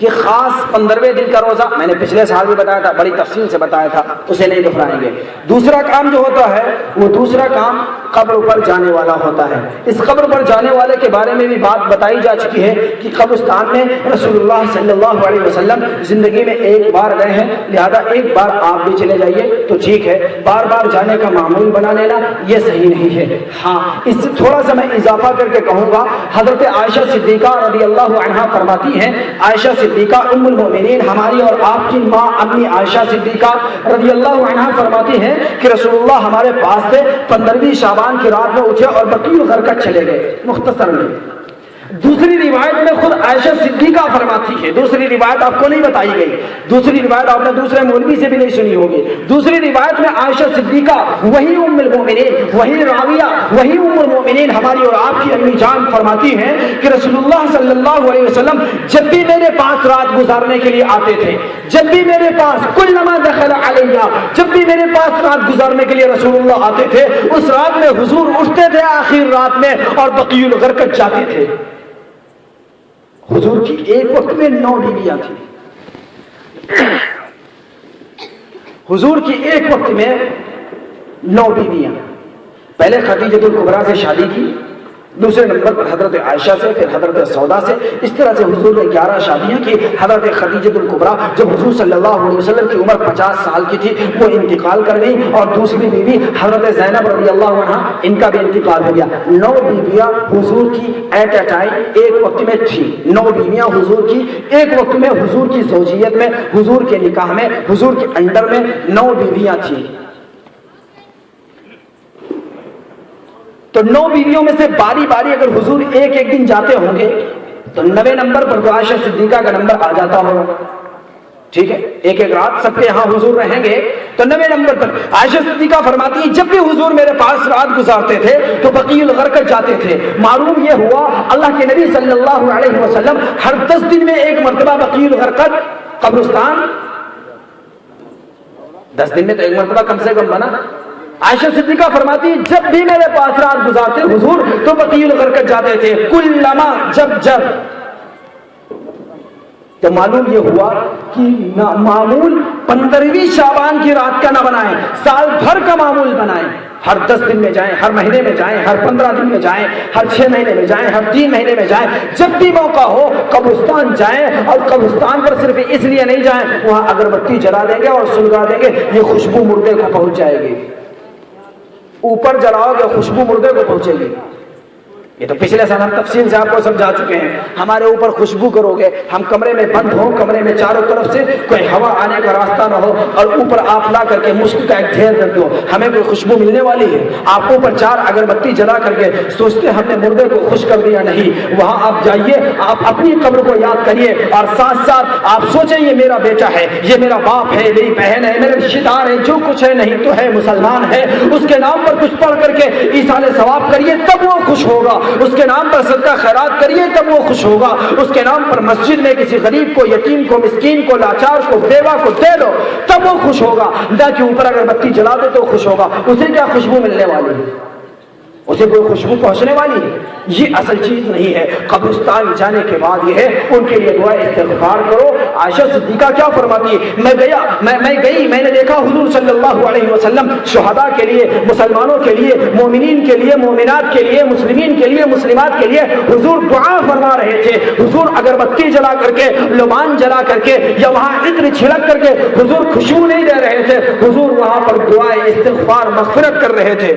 کہ خاص 15ویں دن کا روزہ، میں نے پچھلے سال بھی بتایا تھا، بڑی تفصیل سے بتایا تھا، اسے نہیں دہرائیں گے۔ دوسرا کام جو ہوتا ہے وہ دوسرا کام قبر پر جانے والا ہوتا ہے۔ اس قبر پر جانے والے کے بارے میں بھی بات بتائی جا چکی ہے کہ قبرستان میں رسول اللہ صلی اللہ علیہ وسلم زندگی میں ایک بار گئے ہیں، لہذا ایک بار آپ بھی چلے جائیے تو ٹھیک ہے، بار بار جانے کا معمول بنا لینا یہ صحیح نہیں ہے۔ ہاں، اس سے تھوڑا سا میں اضافہ کر کے کہوں گا، حضرت عائشہ صدیقہ رضی اللہ عنہا فرماتی ہیں، عائشہ صدیقہ ام المؤمنین ہماری اور آپ کی ماں امی عائشہ صدیقہ رضی اللہ عنہا فرماتی ہیں کہ رسول اللہ ہمارے پاس تھے، 15ویں شعبان کی رات میں اٹھے اور بقیع الغرقد چلے گئے۔ مختصر میں دوسری روایت میں خود عائشہ صدیقہ فرماتی ہے، دوسری روایت آپ کو نہیں بتائی گئی، دوسری روایت آپ نے دوسرے مولوی سے بھی نہیں سنی ہوگی۔ دوسری روایت میں عائشہ صدیقہ وہی ام المؤمنین، وہی راویہ، وہی ام المؤمنین ہماری اور آپ کی امی جان فرماتی ہیں کہ رسول اللہ صلی اللہ علیہ وسلم جب بھی میرے پاس رات گزارنے کے لیے آتے تھے، جب بھی میرے پاس کلما دخل علیہ، جب بھی میرے پاس رات گزارنے کے لیے رسول اللہ آتے تھے، اس رات میں حضور اٹھتے تھے آخر رات میں اور بقیع الغرقد جاتے تھے۔ حضور کی ایک وقت میں 9 بیویاں تھیں، حضور کی ایک وقت میں 9 بیویاں، پہلے خدیجہ الکبریٰ سے شادی کی، دوسرے نمبر پر حضرت عائشہ سے، پھر حضرت سودا سے، اس طرح سے حضور نے 11 شادیاں کی۔ حضرت خدیجہ الکبریٰ جب حضور صلی اللہ علیہ وسلم کی عمر 50 سال کی تھی وہ انتقال کر گئی، اور دوسری بیوی حضرت زینب رضی اللہ عنہا، ان کا بھی انتقال ہو گیا۔ 9 بیویاں حضور کی ایٹ اے ٹائم ایک وقت میں تھی، 9 بیویاں حضور کی ایک وقت میں، حضور کی زوجیت میں، حضور کے نکاح میں، حضور کے انڈر میں 9 بیویاں تھیں۔ تو 9 بیویوں میں سے باری باری اگر حضور ایک ایک دن جاتے ہوں گے تو 9ویں نمبر پر تو عائشہ صدیقہ کا نمبر آ جاتا ہوگا، ٹھیک ہے، ایک ایک رات سب کے یہاں حضور رہیں گے تو 9ویں نمبر پر عائشہ صدیقہ فرماتی ہے جب بھی حضور میرے پاس رات گزارتے تھے تو بقیع الغرقد جاتے تھے۔ معلوم یہ ہوا اللہ کے نبی صلی اللہ علیہ وسلم ہر 10 دن میں ایک مرتبہ بقیع الغرقد قبرستان، 10 دن میں تو ایک مرتبہ کم سے کم بنا۔ عائشہ صدیقہ فرماتی ہے جب بھی میرے پاس رات گزارتے حضور تو بقیع الغرقد جاتے تھے، کلما، جب جب۔ تو معلوم یہ ہوا کہ معمول 15ویں شعبان کی رات کا نہ بنائیں، سال بھر کا معمول بنائیں، ہر 10 دن میں جائیں، ہر مہینے میں جائیں، ہر 15 دن میں جائیں، ہر 6 مہینے میں جائیں، ہر 3 مہینے میں جائیں، جب بھی موقع ہو قبرستان جائیں، اور قبرستان پر صرف اس لیے نہیں جائیں وہاں اگربتی جلا دیں گے اور سلگا دیں گے، یہ خوشبو مردے کو پہنچ جائے گی، اوپر جلاؤ گے خوشبو مردے کو پہنچے گی۔ یہ تو پچھلے سال ہم تفصیل سے آپ کو سمجھا چکے ہیں، ہمارے اوپر خوشبو کرو گے، ہم کمرے میں بند ہو، کمرے میں چاروں طرف سے کوئی ہوا آنے کا راستہ نہ ہو، اور اوپر آپ لا کر کے مشک کا ایک ڈھیر رکھ دو، ہمیں کوئی خوشبو ملنے والی ہے؟ آپ اوپر 4 اگربتی جلا کر کے سوچتے ہم نے مردے کو خوش کر دیا، نہیں، وہاں آپ جائیے، آپ اپنی قبر کو یاد کریے، اور ساتھ ساتھ آپ سوچیں یہ میرا بیٹا ہے، یہ میرا باپ ہے، میری بہن ہے، میرے رشتے دار ہے، جو کچھ ہے نہیں تو ہے مسلمان ہے، اس کے نام پر کچھ پڑھ کر کے ایصال ثواب کریے تب وہ خوش ہوگا، اس کے نام پر صدقہ خیرات کریے تب وہ خوش ہوگا، اس کے نام پر مسجد میں کسی غریب کو، یتیم کو، مسکین کو، لاچار کو، بیوہ کو دے دو تب وہ خوش ہوگا، نہ کہ اوپر اگر بتی جلا دے تو خوش ہوگا۔ اسے کیا خوشبو ملنے والی ہے؟ اسے کوئی خوشبو پہنچنے والی ہے؟ یہ اصل چیز نہیں ہے۔ قبرستان جانے کے بعد یہ ہے ان کے لیے دعا استغفار کرو۔ عائشہ صدیقہ کیا فرماتی ہے؟ میں نے دیکھا حضور صلی اللہ علیہ وسلم شہداء کے لیے، مسلمانوں کے لیے، مومنین کے لیے، مومنات کے لیے، مسلمین کے لیے، مسلمات کے لیے حضور دعا فرما رہے تھے۔ حضور اگربتی جلا کر کے، لبان جلا کر کے، یا وہاں عطر چھڑک کر کے حضور خوشبو نہیں دے رہے تھے، حضور وہاں پر دعائے استغفار مغفرت کر رہے تھے۔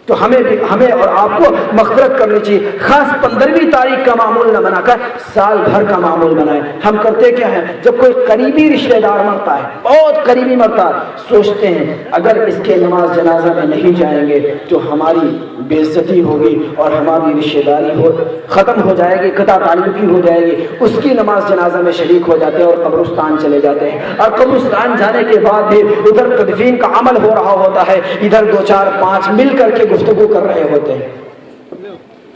تو ہمیں اور آپ کو مغفرت کرنی چاہیے۔ خاص 15ویں تاریخ کا معمول نہ بنا کر سال بھر کا معمول بنائیں۔ ہم کرتے کیا ہیں؟ جب کوئی قریبی رشتہ دار مرتا ہے، بہت قریبی مرتا ہے، سوچتے ہیں اگر اس کے نماز جنازہ میں نہیں جائیں گے تو ہماری بے عزتی ہوگی اور ہماری رشتہ داری ختم ہو جائے گی، قطع تعلقی ہو جائے گی۔ اس کی نماز جنازہ میں شریک ہو جاتے ہیں اور قبرستان چلے جاتے ہیں، اور قبرستان جانے کے بعد بھی ادھر تدفین کا عمل ہو رہا ہوتا ہے، ادھر 2 4 5 مل کر کے گفتگو کر رہے ہوتے ہیں۔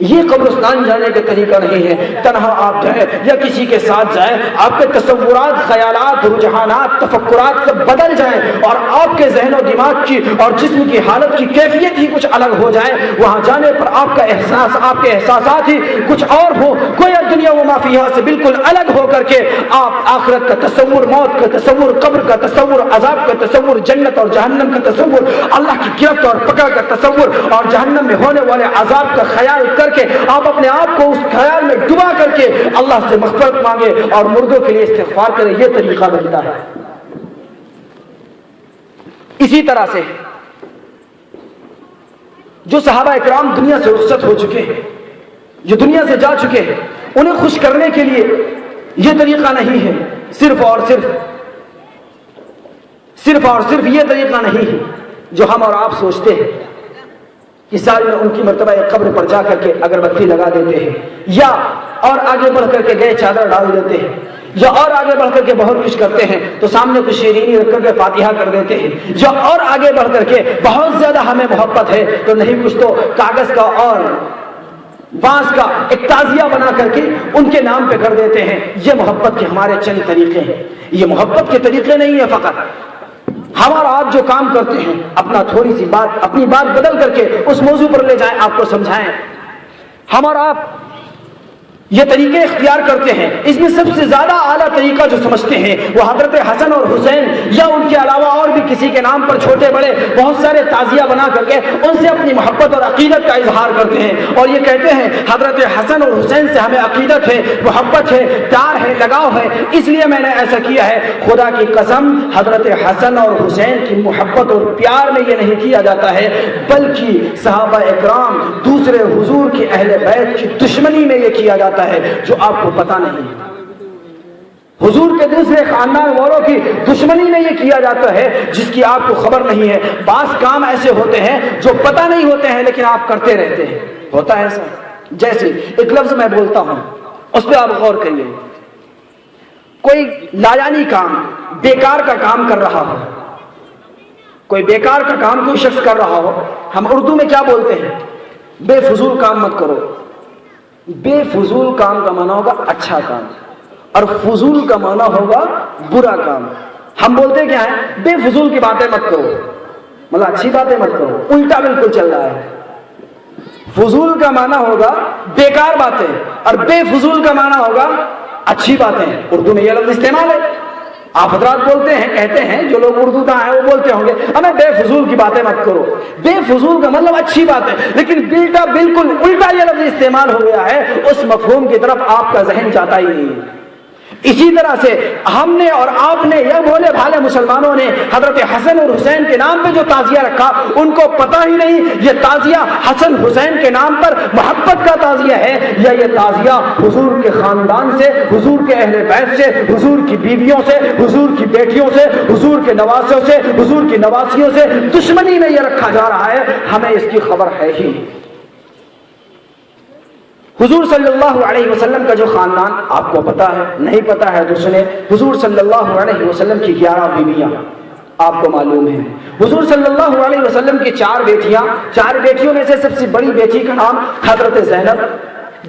یہ قبرستان جانے کا طریقہ نہیں ہے۔ تنہا آپ جائیں یا کسی کے ساتھ جائیں، آپ کے تصورات، خیالات، رجحانات، تفکرات سب بدل جائیں اور آپ کے ذہن و دماغ کی اور جسم کی حالت کی کیفیت ہی کچھ الگ ہو جائے۔ وہاں جانے پر آپ کا احساس، آپ کے احساسات ہی کچھ اور ہو، گویا دنیا و ما فیہا سے بالکل الگ ہو کر کے آپ آخرت کا تصور، موت کا تصور، قبر کا تصور، عذاب کا تصور، جنت اور جہنم کا تصور، اللہ کی گرفت اور پکڑ کا تصور اور جہنم میں ہونے والے عذاب کا خیال کر کے آپ اپنے آپ کو اس خیال میں ڈبا کر کے اللہ سے مغفرت مانگے اور مردوں کے لیے استغفار کرے، یہ طریقہ بنتا ہے۔ اسی طرح سے جو صحابہ اکرام دنیا سے رخصت ہو چکے ہیں، جو دنیا سے جا چکے ہیں، انہیں خوش کرنے کے لیے یہ طریقہ نہیں ہے، صرف اور صرف یہ طریقہ نہیں ہے جو ہم اور آپ سوچتے ہیں کہ سال میں ان کی مرتبہ ایک قبر پر جا کر کے اگربتی لگا دیتے ہیں، یا اور آگے بڑھ کر کے گئے چادر ڈال دیتے ہیں، یا اور آگے بڑھ کر کے بہت کچھ کرتے ہیں تو سامنے کچھ شیرینی رکھ کر کے فاتحہ کر دیتے ہیں، یا اور آگے بڑھ کر کے بہت زیادہ ہمیں محبت ہے تو نہیں کچھ تو کاغذ کا اور بانس کا ایک تعزیہ بنا کر کے ان کے نام پہ کر دیتے ہیں۔ یہ محبت کے ہمارے چند طریقے ہیں، یہ محبت کے طریقے نہیں ہیں۔ فقط ہم اور آپ جو کام کرتے ہیں، اپنا تھوڑی سی بات، اپنی بات بدل کر کے اس موضوع پر لے جائیں، آپ کو سمجھائیں۔ ہم اور آپ یہ طریقے اختیار کرتے ہیں، اس میں سب سے زیادہ اعلیٰ طریقہ جو سمجھتے ہیں وہ حضرت حسن اور حسین یا ان کے علاوہ اور بھی کسی کے نام پر چھوٹے بڑے بہت سارے تعزیہ بنا کر کے ان سے اپنی محبت اور عقیدت کا اظہار کرتے ہیں اور یہ کہتے ہیں حضرت حسن اور حسین سے ہمیں عقیدت ہے، محبت ہے، پیار ہے، لگاؤ ہے، اس لیے میں نے ایسا کیا ہے۔ خدا کی قسم، حضرت حسن اور حسین کی محبت اور پیار میں یہ نہیں کیا جاتا ہے، بلکہ صحابہ اکرام دوسرے حضور کی اہل بیت کی دشمنی میں یہ کیا جاتا ہے جو آپ کو پتہ نہیں۔ حضور کے دوسرے خاندان والوں کی دشمنی میں یہ کیا جاتا ہے جس کی آپ کو خبر نہیں ہے۔ بعض کام ایسے ہوتے ہیں جو پتہ نہیں ہوتے ہیں لیکن آپ کرتے رہتے ہیں، ہوتا ہے ایسا۔ جیسے ایک لفظ میں بولتا ہوں، اس پہ آپ غور کریے۔ کوئی لایانی کام، بیکار کا کام کر رہا ہو، کوئی بیکار کا کام کوئی شخص کر رہا ہو، ہم اردو میں کیا بولتے ہیں؟ بے فضول کام مت کرو۔ بے فضول کام کا معنی ہوگا اچھا کام، اور فضول کا معنی ہوگا برا کام۔ ہم بولتے کیا ہے؟ بے فضول کی باتیں مت کرو، مطلب اچھی باتیں مت کرو، الٹا بالکل چل رہا ہے۔ فضول کا معنی ہوگا بیکار باتیں اور بے فضول کا معنی ہوگا اچھی باتیں۔ اردو میں یہ لفظ استعمال ہے، آپ حضرات بولتے ہیں، کہتے ہیں، جو لوگ اردو داں ہیں وہ بولتے ہوں گے ہمیں بے فضول کی باتیں مت کرو۔ بے فضول کا مطلب اچھی بات ہے، لیکن بالکل الٹا یہ لفظ استعمال ہو گیا ہے، اس مفہوم کی طرف آپ کا ذہن جاتا ہی نہیں ہے۔ اسی طرح سے ہم نے اور آپ نے یا بھولے بھالے مسلمانوں نے حضرت حسن اور حسین کے نام پہ جو تعزیہ رکھا، ان کو پتہ ہی نہیں یہ تعزیہ حسن حسین کے نام پر محبت کا تعزیہ ہے یا یہ تعزیہ حضور کے خاندان سے، حضور کے اہل بیت سے، حضور کی بیویوں سے، حضور کی بیٹیوں سے، حضور کے نواسوں سے، حضور کی نواسیوں سے دشمنی میں یہ رکھا جا رہا ہے، ہمیں اس کی خبر ہے ہی۔ حضور صلی اللہ علیہ وسلم کا جو خاندان آپ کو پتا ہے، نہیں پتا ہے تو سنیں۔ حضور صلی اللہ علیہ وسلم کی 11 بیویاں آپ کو معلوم ہے۔ حضور صلی اللہ علیہ وسلم کی 4 بیٹیاں، 4 بیٹیوں میں سے سب سے بڑی بیٹی کا نام حضرت زینب،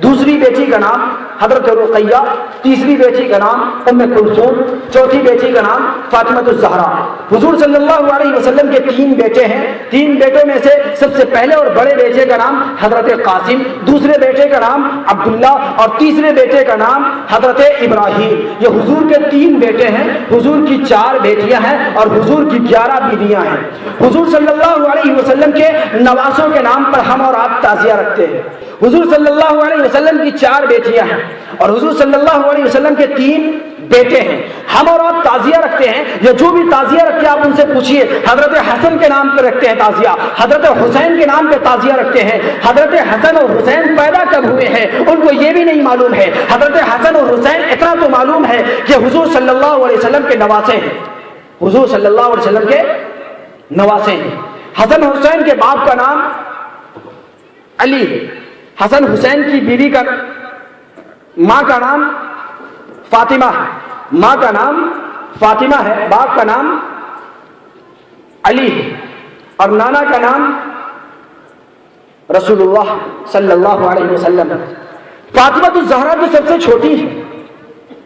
دوسری بیٹی کا نام حضرت رقیہ، تیسری بیٹی کا نام ام کلثوم، چوتھی بیٹی کا نام فاطمہ الزہرا۔ حضور صلی اللہ علیہ وسلم کے 3 بیٹے ہیں، 3 بیٹوں میں سے سب سے پہلے اور بڑے بیٹے کا نام حضرت قاسم، دوسرے بیٹے کا نام عبداللہ اور تیسرے بیٹے کا نام حضرت ابراہیم۔ یہ حضور کے 3 بیٹے ہیں، حضور کی 4 بیٹیاں ہیں اور حضور کی 11 بیویاں ہیں۔ حضور صلی اللہ علیہ وسلم کے نواسوں کے نام پر ہم اور آپ تعزیہ رکھتے ہیں۔ حضور صلی اللہ علیہ وسلم کی 4 بیٹیاں ہیں اور حضور صلی اللہ علیہ وسلم کے 3 بیٹے ہیں۔ ہم اور آپ تعزیہ رکھتے ہیں، یا جو بھی تعزیہ رکھتے ہیں آپ ان سے پوچھیے، حضرت حسن کے نام پہ رکھتے ہیں تعزیہ، حضرت حسین کے نام پہ تعزیہ رکھتے ہیں۔ حضرت حسن اور حسین پیدا کب ہوئے ہیں ان کو یہ بھی نہیں معلوم ہے۔ حضرت حسن اور حسین اتنا تو معلوم ہے کہ حضور صلی اللہ علیہ وسلم کے نواسے ہیں، حضور صلی اللہ علیہ وسلم کے نواسے ہیں۔ حسن حسین کے باپ کا نام علی ہے، حسن حسین کی بیوی کا ماں کا نام فاطمہ ہے، ماں کا نام فاطمہ ہے، باپ کا نام علی ہے اور نانا کا نام رسول اللہ صلی اللہ علیہ وسلم. فاطمہ الزہرا تو سب سے چھوٹی ہے،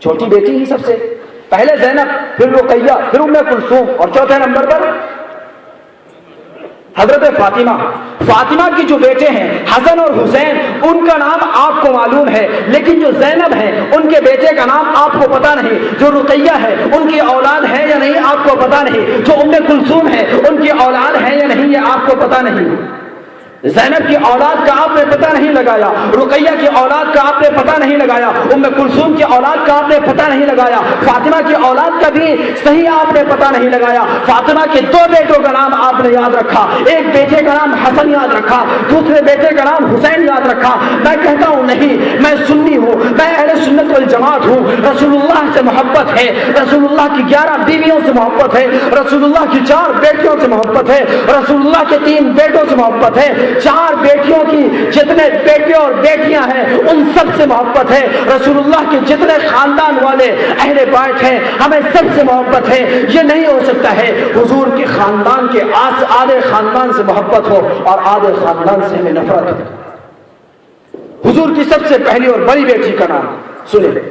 چھوٹی بیٹی ہی سب سے پہلے زینب، پھر رقیہ، پھر ام کلثوم، اور چوتھے نمبر پر حضرت فاطمہ. فاطمہ کی جو بیٹے ہیں حسن اور حسین، ان کا نام آپ کو معلوم ہے، لیکن جو زینب ہے ان کے بیٹے کا نام آپ کو پتا نہیں. جو رقیہ ہے ان کی اولاد ہے یا نہیں آپ کو پتا نہیں. جو ام کلثوم ہے ان کی اولاد ہے یا نہیں یہ آپ کو پتا نہیں. زینب کی اولاد کا آپ نے پتہ نہیں لگایا، رقیہ کی اولاد کا آپ نے پتہ نہیں لگایا، ام کلثوم کی اولاد کا آپ نے پتہ نہیں لگایا، فاطمہ کی اولاد کا بھی صحیح آپ نے پتہ نہیں لگایا. فاطمہ کے دو بیٹوں کا نام آپ نے یاد رکھا، ایک بیٹے کا نام حسن یاد رکھا، دوسرے بیٹے کا نام حسین یاد رکھا. میں کہتا ہوں نہیں، میں سنی ہوں، میں اہل سنت والجماعت ہوں. رسول اللہ سے محبت ہے، رسول اللہ کی 11 بیویوں سے محبت ہے، رسول اللہ کی 4 بیٹیوں سے محبت ہے، رسول اللہ کے 3 بیٹوں سے محبت ہے، 4 بیٹیوں کی جتنے بیٹے اور بیٹیاں ہیں ان سب سے محبت ہے. رسول اللہ کے جتنے خاندان والے اہل بیت ہیں ہمیں سب سے محبت ہے. یہ نہیں ہو سکتا ہے حضور کے خاندان کے آدھے خاندان سے محبت ہو اور آدھے خاندان سے ہمیں نفرت ہو. حضور کی سب سے پہلی اور بڑی بیٹی کا نام سنیں،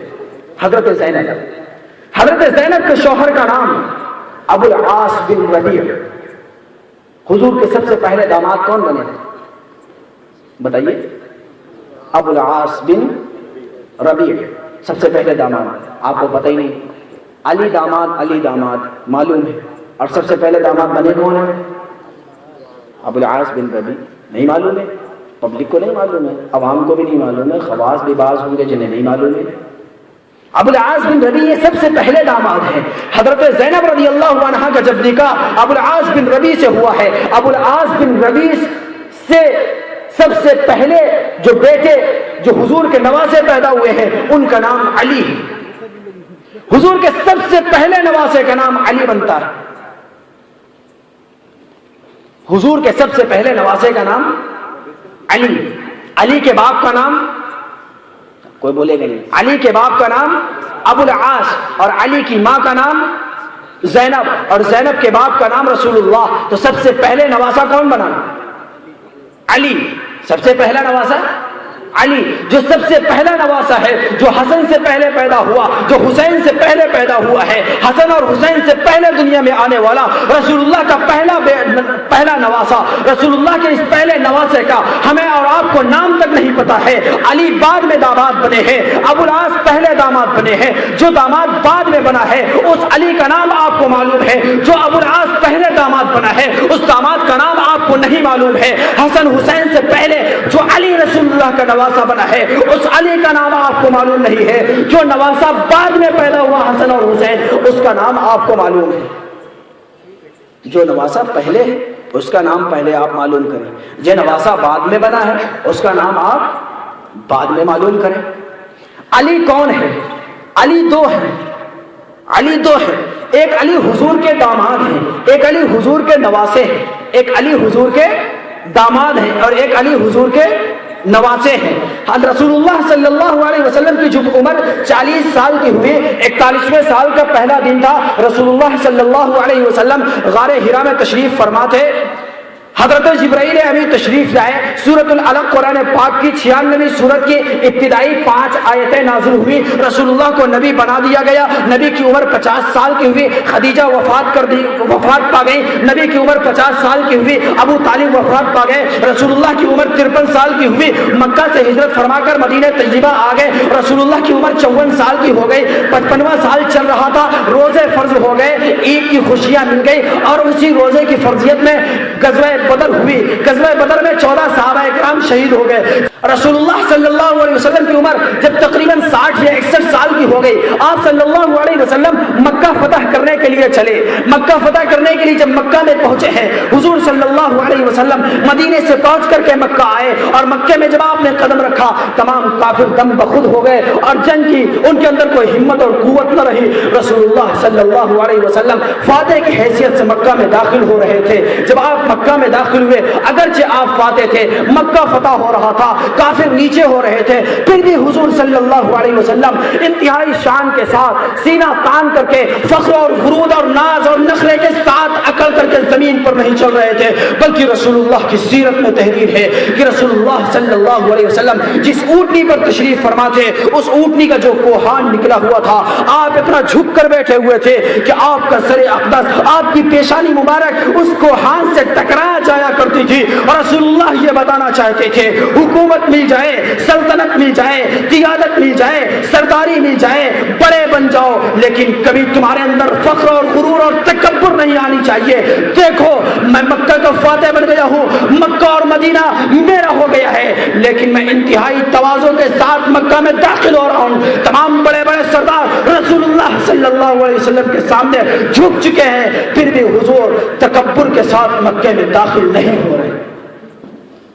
حضرت زینب. حضرت زینب کے شوہر کا نام ابو العاص بن ربیع. حضور کے سب سے پہلے داماد کون بنے؟ بتائیے. ابو العاص بن ربیع سب سے پہلے داماد. آپ کو پتہ ہی نہیں. علی داماد معلوم ہے، اور سب سے پہلے داماد بنے کون ہیں؟ ابو العاص بن ربیع. نہیں معلوم ہے، پبلک کو نہیں معلوم ہے، عوام کو بھی نہیں معلوم ہے، خواص بھی بعض ہوں گے جنہیں نہیں معلوم ہے. ابو العاص بن ربیع یہ سب سے پہلے داماد ہیں. حضرت زینب رضی اللہ عنہا کا جب نکاح ابو العاص بن ربیع سے ہوا ہے، ابو العاص بن ربیع سے سب سے پہلے جو بیٹے جو حضور کے نواسے پیدا ہوئے ہیں ان کا نام علی. حضور کے سب سے پہلے نواسے کا نام علی بنتا ہے. حضور کے سب سے پہلے نواسے کا نام علی. علی کے باپ کا نام کوئی بولے گا نہیں. علی کے باپ کا نام ابو العاص، اور علی کی ماں کا نام زینب، اور زینب کے باپ کا نام رسول اللہ. تو سب سے پہلے نواسا کون بنا؟ علی. سب سے پہلا نواسا علی. جو سب سے پہلا نواسا ہے، جو حسن سے پہلے پیدا ہوا، جو حسین سے پہلے پیدا ہوا ہے، حسن اور حسین سے پہلے دنیا میں آنے والا رسول اللہ کا پہلا نواسا. رسول اللہ کے اس پہلے نواسے کا ہمیں اور آپ کو نام تک نہیں پتا ہے. علی بعد میں داماد بنے ہیں، ابو العاص پہلے داماد بنے ہیں. جو داماد بعد میں بنا ہے اس علی کا نام آپ کو معلوم ہے. جو ابو العاص پہلے داماد بنا ہے اس داماد کا نام آپ کو نہیں معلوم ہے. حسن حسین سے پہلے جو علی رسول اللہ کا نواسا بنا ہے اس علی کا نام آپ کو معلوم نہیں ہے. جو نواسا بعد میں پیدا ہوا حسن اور حسین اس کا نام آپ کو معلوم ہے. جو نواسا پہلے ہے اس کا نام پہلے آپ معلوم کریں، جو نواسا بعد میں بنا ہے اس کا نام آپ بعد میں معلوم کریں. علی کون ہے؟ علی دو ہیں. علی دو ہیں. ایک علی حضور کے داماد ہیں، ایک علی حضور کے نواسے ہیں. ایک علی حضور کے داماد ہیں اور ایک علی حضور کے نواسے ہیں. رسول اللہ صلی اللہ علیہ وسلم کی جب عمر 40 سال کی ہوئی، 41ویں سال کا پہلا دن تھا، رسول اللہ صلی اللہ علیہ وسلم غار حرا میں تشریف فرما تھے. حضرت جبرائیل امین تشریف لائے. سورۃ العلق قرآن پاک کی 96ویں سورت کی ابتدائی 5 آیتیں نازل ہوئی. رسول اللہ کو نبی بنا دیا گیا. نبی کی عمر 50 سال کی ہوئی. خدیجہ وفات پا گئی. نبی کی عمر 50 سال کی ہوئی. ابو طالب وفات پا گئے. رسول اللہ کی عمر 53 سال کی ہوئی. مکہ سے ہجرت فرما کر مدینہ طیبہ آ گئے. رسول اللہ کی عمر 54 سال کی ہو گئی. 55واں سال چل رہا تھا. روزے فرض ہو گئے. عید کی خوشیاں مل گئی اور اسی روزے کی فرضیت میں غزوہ بدر ہوئی. غزوہ بدر میں 14 صحابہ کرام شہید ہو گئے. رسول اللہ صلی اللہ علیہ وسلم کی عمر جب تقریباً 60 یا 61 سال کی ہو گئی، آپ صلی اللہ علیہ وسلم مکہ فتح کرنے کے لیے چلے. مکہ فتح کرنے کے لیے جب مکہ میں پہنچے ہیں، حضور صلی اللہ علیہ وسلم مدینے سے پہنچ کر کے مکہ آئے اور مکے میں جب آپ نے قدم رکھا تمام کافر دم بخود ہو گئے اور جنگ کی ان کے اندر کوئی ہمت اور قوت نہ رہی. رسول اللہ صلی اللہ علیہ وسلم فاتح کی حیثیت سے مکہ میں داخل ہو رہے تھے. جب آپ مکہ میں داخل ہوئے، اگرچہ آپ فاتح تھے، مکہ فتح ہو رہا تھا، کافر نیچے ہو رہے تھے، پھر بھی حضور صلی اللہ علیہ وسلم انتہائی شان کے ساتھ سینہ تان کر کے فخر اور غرور اور ناز اور نخرے کے ساتھ اکڑ کر کے زمین پر نہیں چل رہے تھے، بلکہ رسول اللہ کی سیرت میں تحریر ہے کہ رسول اللہ صلی اللہ علیہ وسلم جس اونٹنی پر تشریف فرما تھے، اس اونٹنی کا جو کوہان نکلا ہوا تھا، آپ اتنا جھک کر بیٹھے ہوئے تھے کہ آپ کا سر اقدس، آپ کی پیشانی مبارک اس کوہان سے ٹکرا جایا کرتی تھی، اور رسول اللہ یہ بتانا چاہتے تھے حکومت مل جائے، سلطنت مل جائے، قیادت مل جائے، سرداری مل جائے، بڑے بن جاؤ، لیکن کبھی تمہارے اندر فخر اور غرور اور تکبر نہیں آنی چاہیے۔ دیکھو میں مکہ کا فاتح بن گیا ہوں، مکہ اور مدینہ میرا ہو گیا ہے، لیکن میں انتہائی تواضع کے ساتھ مکہ میں داخل ہو رہا ہوں۔ تمام بڑے بڑے سردار رسول اللہ صلی اللہ علیہ وسلم کے سامنے جھک چکے ہیں، پھر بھی حضور تکبر کے ساتھ مکے میں داخل نہیں ہو رہے۔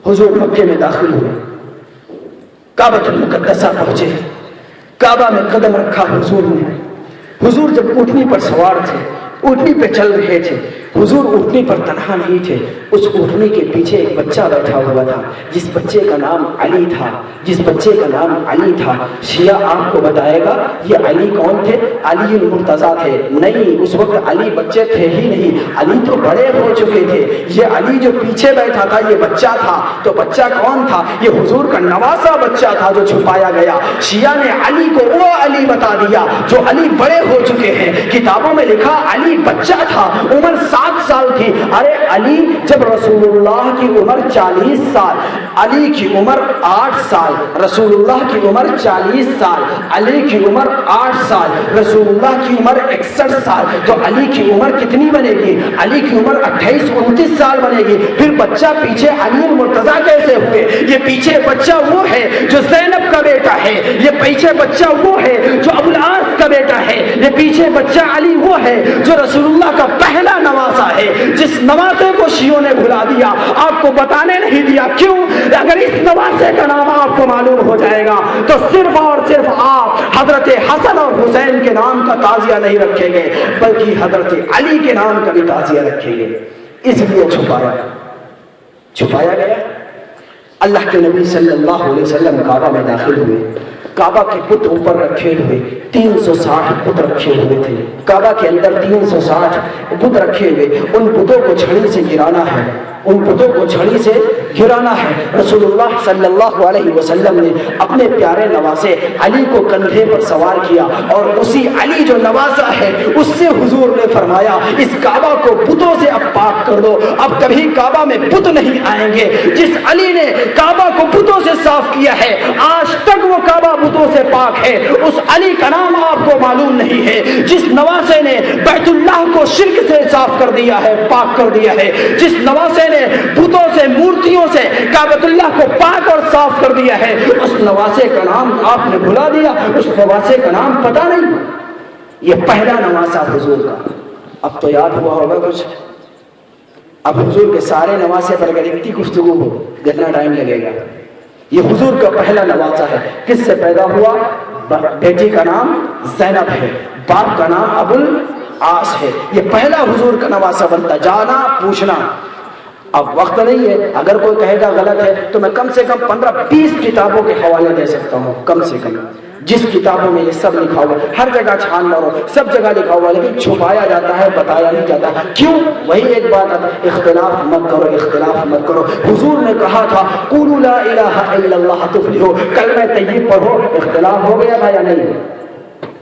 حضور مکے میں داخل ہوئے، کعبۃ المقدسہ پہنچے، کعبہ میں قدم رکھا حضور نے۔ حضور جب اونٹنی پر سوار تھے، اونٹنی پہ چل رہے تھے، حضور اونٹنی پر تنہا نہیں تھے، اس اونٹنی کے پیچھے ایک بچہ بیٹھا ہوا تھا، جس بچے کا نام علی تھا، جس بچے کا نام علی تھا۔ شیعہ آپ کو بتائے گا یہ علی کون تھے؟ علی المرتضیٰ تھے؟ نہیں، اس وقت علی بچے تھے ہی نہیں، علی تو بڑے ہو چکے تھے۔ یہ علی جو پیچھے بیٹھا تھا یہ بچہ تھا، تو بچہ کون تھا؟ یہ حضور کا نواسا بچہ تھا جو چھپایا گیا۔ شیعہ نے علی کو وہ علی بتا دیا جو علی بڑے ہو چکے ہیں۔ کتابوں میں لکھا علی بچہ تھا، عمر 7 سال تھی۔ ارے علی جب رسول اللہ کی عمر 40 سال، علی کی عمر 8 سال، رسول اللہ کی عمر 40 سال، علی کی عمر 8 سال، رسول اللہ کی عمر 61 سال، تو علی کی عمر کتنی بنے گی؟ علی کی عمر 28-29 سال بنے گی۔ پھر بچہ پیچھے علی المرتضیٰ کیسے ہوئے؟ یہ پیچھے بچہ وہ ہے جو زینب کا بیٹا ہے، یہ پیچھے بچہ وہ ہے جو ابو العاص کا بیٹا ہے، یہ پیچھے بچہ علی وہ ہے جو رسول اللہ کا پہلا نواسا ہے، جس نواسے کو شیعوں نے بھلا دیا، آپ کو بتانے نہیں دیا۔ کیوں؟ اگر اس نواسے کا نام آپ کو معلوم ہو جائے گا تو صرف اور صرف آپ حضرت حسن اور حسین کے نام کا تعزیہ نہیں رکھیں گے، بلکہ حضرت علی کے نام کا بھی تعزیہ رکھیں گے۔ اس لیے چھپایا گیا۔ اللہ کے نبی صلی اللہ علیہ وسلم کعبہ میں داخل ہوئے، کعبہ کے بت اوپر رکھے ہوئے 360 بت رکھے ہوئے تھے، کعبہ کے اندر 360 بت رکھے ہوئے، ان بتوں کو چھڑی سے گرانا ہے، ان بتوں کو چھڑی سے گرانا ہے۔ رسول اللہ صلی اللہ علیہ وسلم نے اپنے پیارے نواسے علی کو کندھے پر سوار کیا، اور اسی علی جو نواسا ہے اس سے حضور نے فرمایا اس کعبہ کو بتوں سے اب پاک کر دو، اب کبھی کعبہ میں بت نہیں آئیں گے۔ جس علی نے کعبہ کو بتوں سے صاف کیا ہے، آج تک وہ کعبہ بتوں سے پاک ہے، اس علی کا نام آپ کو معلوم نہیں ہے۔ جس نواسے نے بیت اللہ کو شرک سے صاف کر دیا ہے، پاک کر دیا ہے، جس نواسے نے بتوں سے، مورتیوں سے کعبۃ اللہ کو پاک اور صاف کر دیا ہے، اس نواسے کا نام آپ نے بھلا دیا، اس نواسے کا نام پتہ نہیں۔ یہ پہلا نواسا حضور کا۔ اب تو یاد ہوا ہوگا کچھ۔ اب حضور کے سارے نواسے پر اگر اتنی گفتگو ہو کتنا ٹائم لگے گا۔ یہ حضور کا پہلا نواسا ہے۔ کس سے پیدا ہوا؟ بیٹی کا نام زینب ہے، باپ کا نام ابو العاص ہے۔ یہ پہلا حضور کا نواسا بنتا، جانا پوچھنا۔ اب وقت نہیں ہے، اگر کوئی کہے گا غلط ہے تو میں کم سے کم 15-20 کتابوں کے حوالے دے سکتا ہوں، کم سے کم، جس کتابوں میں یہ سب لکھا ہوا، ہر جگہ چھان مارو، سب جگہ لکھا ہوا، لیکن چھپایا جاتا ہے، بتایا نہیں جاتا۔ کیوں؟ وہی ایک بات ہے، اختلاف مت کرو، اختلاف مت کرو۔ حضور نے کہا تھا قولوا لا الہ الا اللہ تفلحوا، کلمہ طیب پڑھو۔ اختلاف ہو گیا تھا یا نہیں؟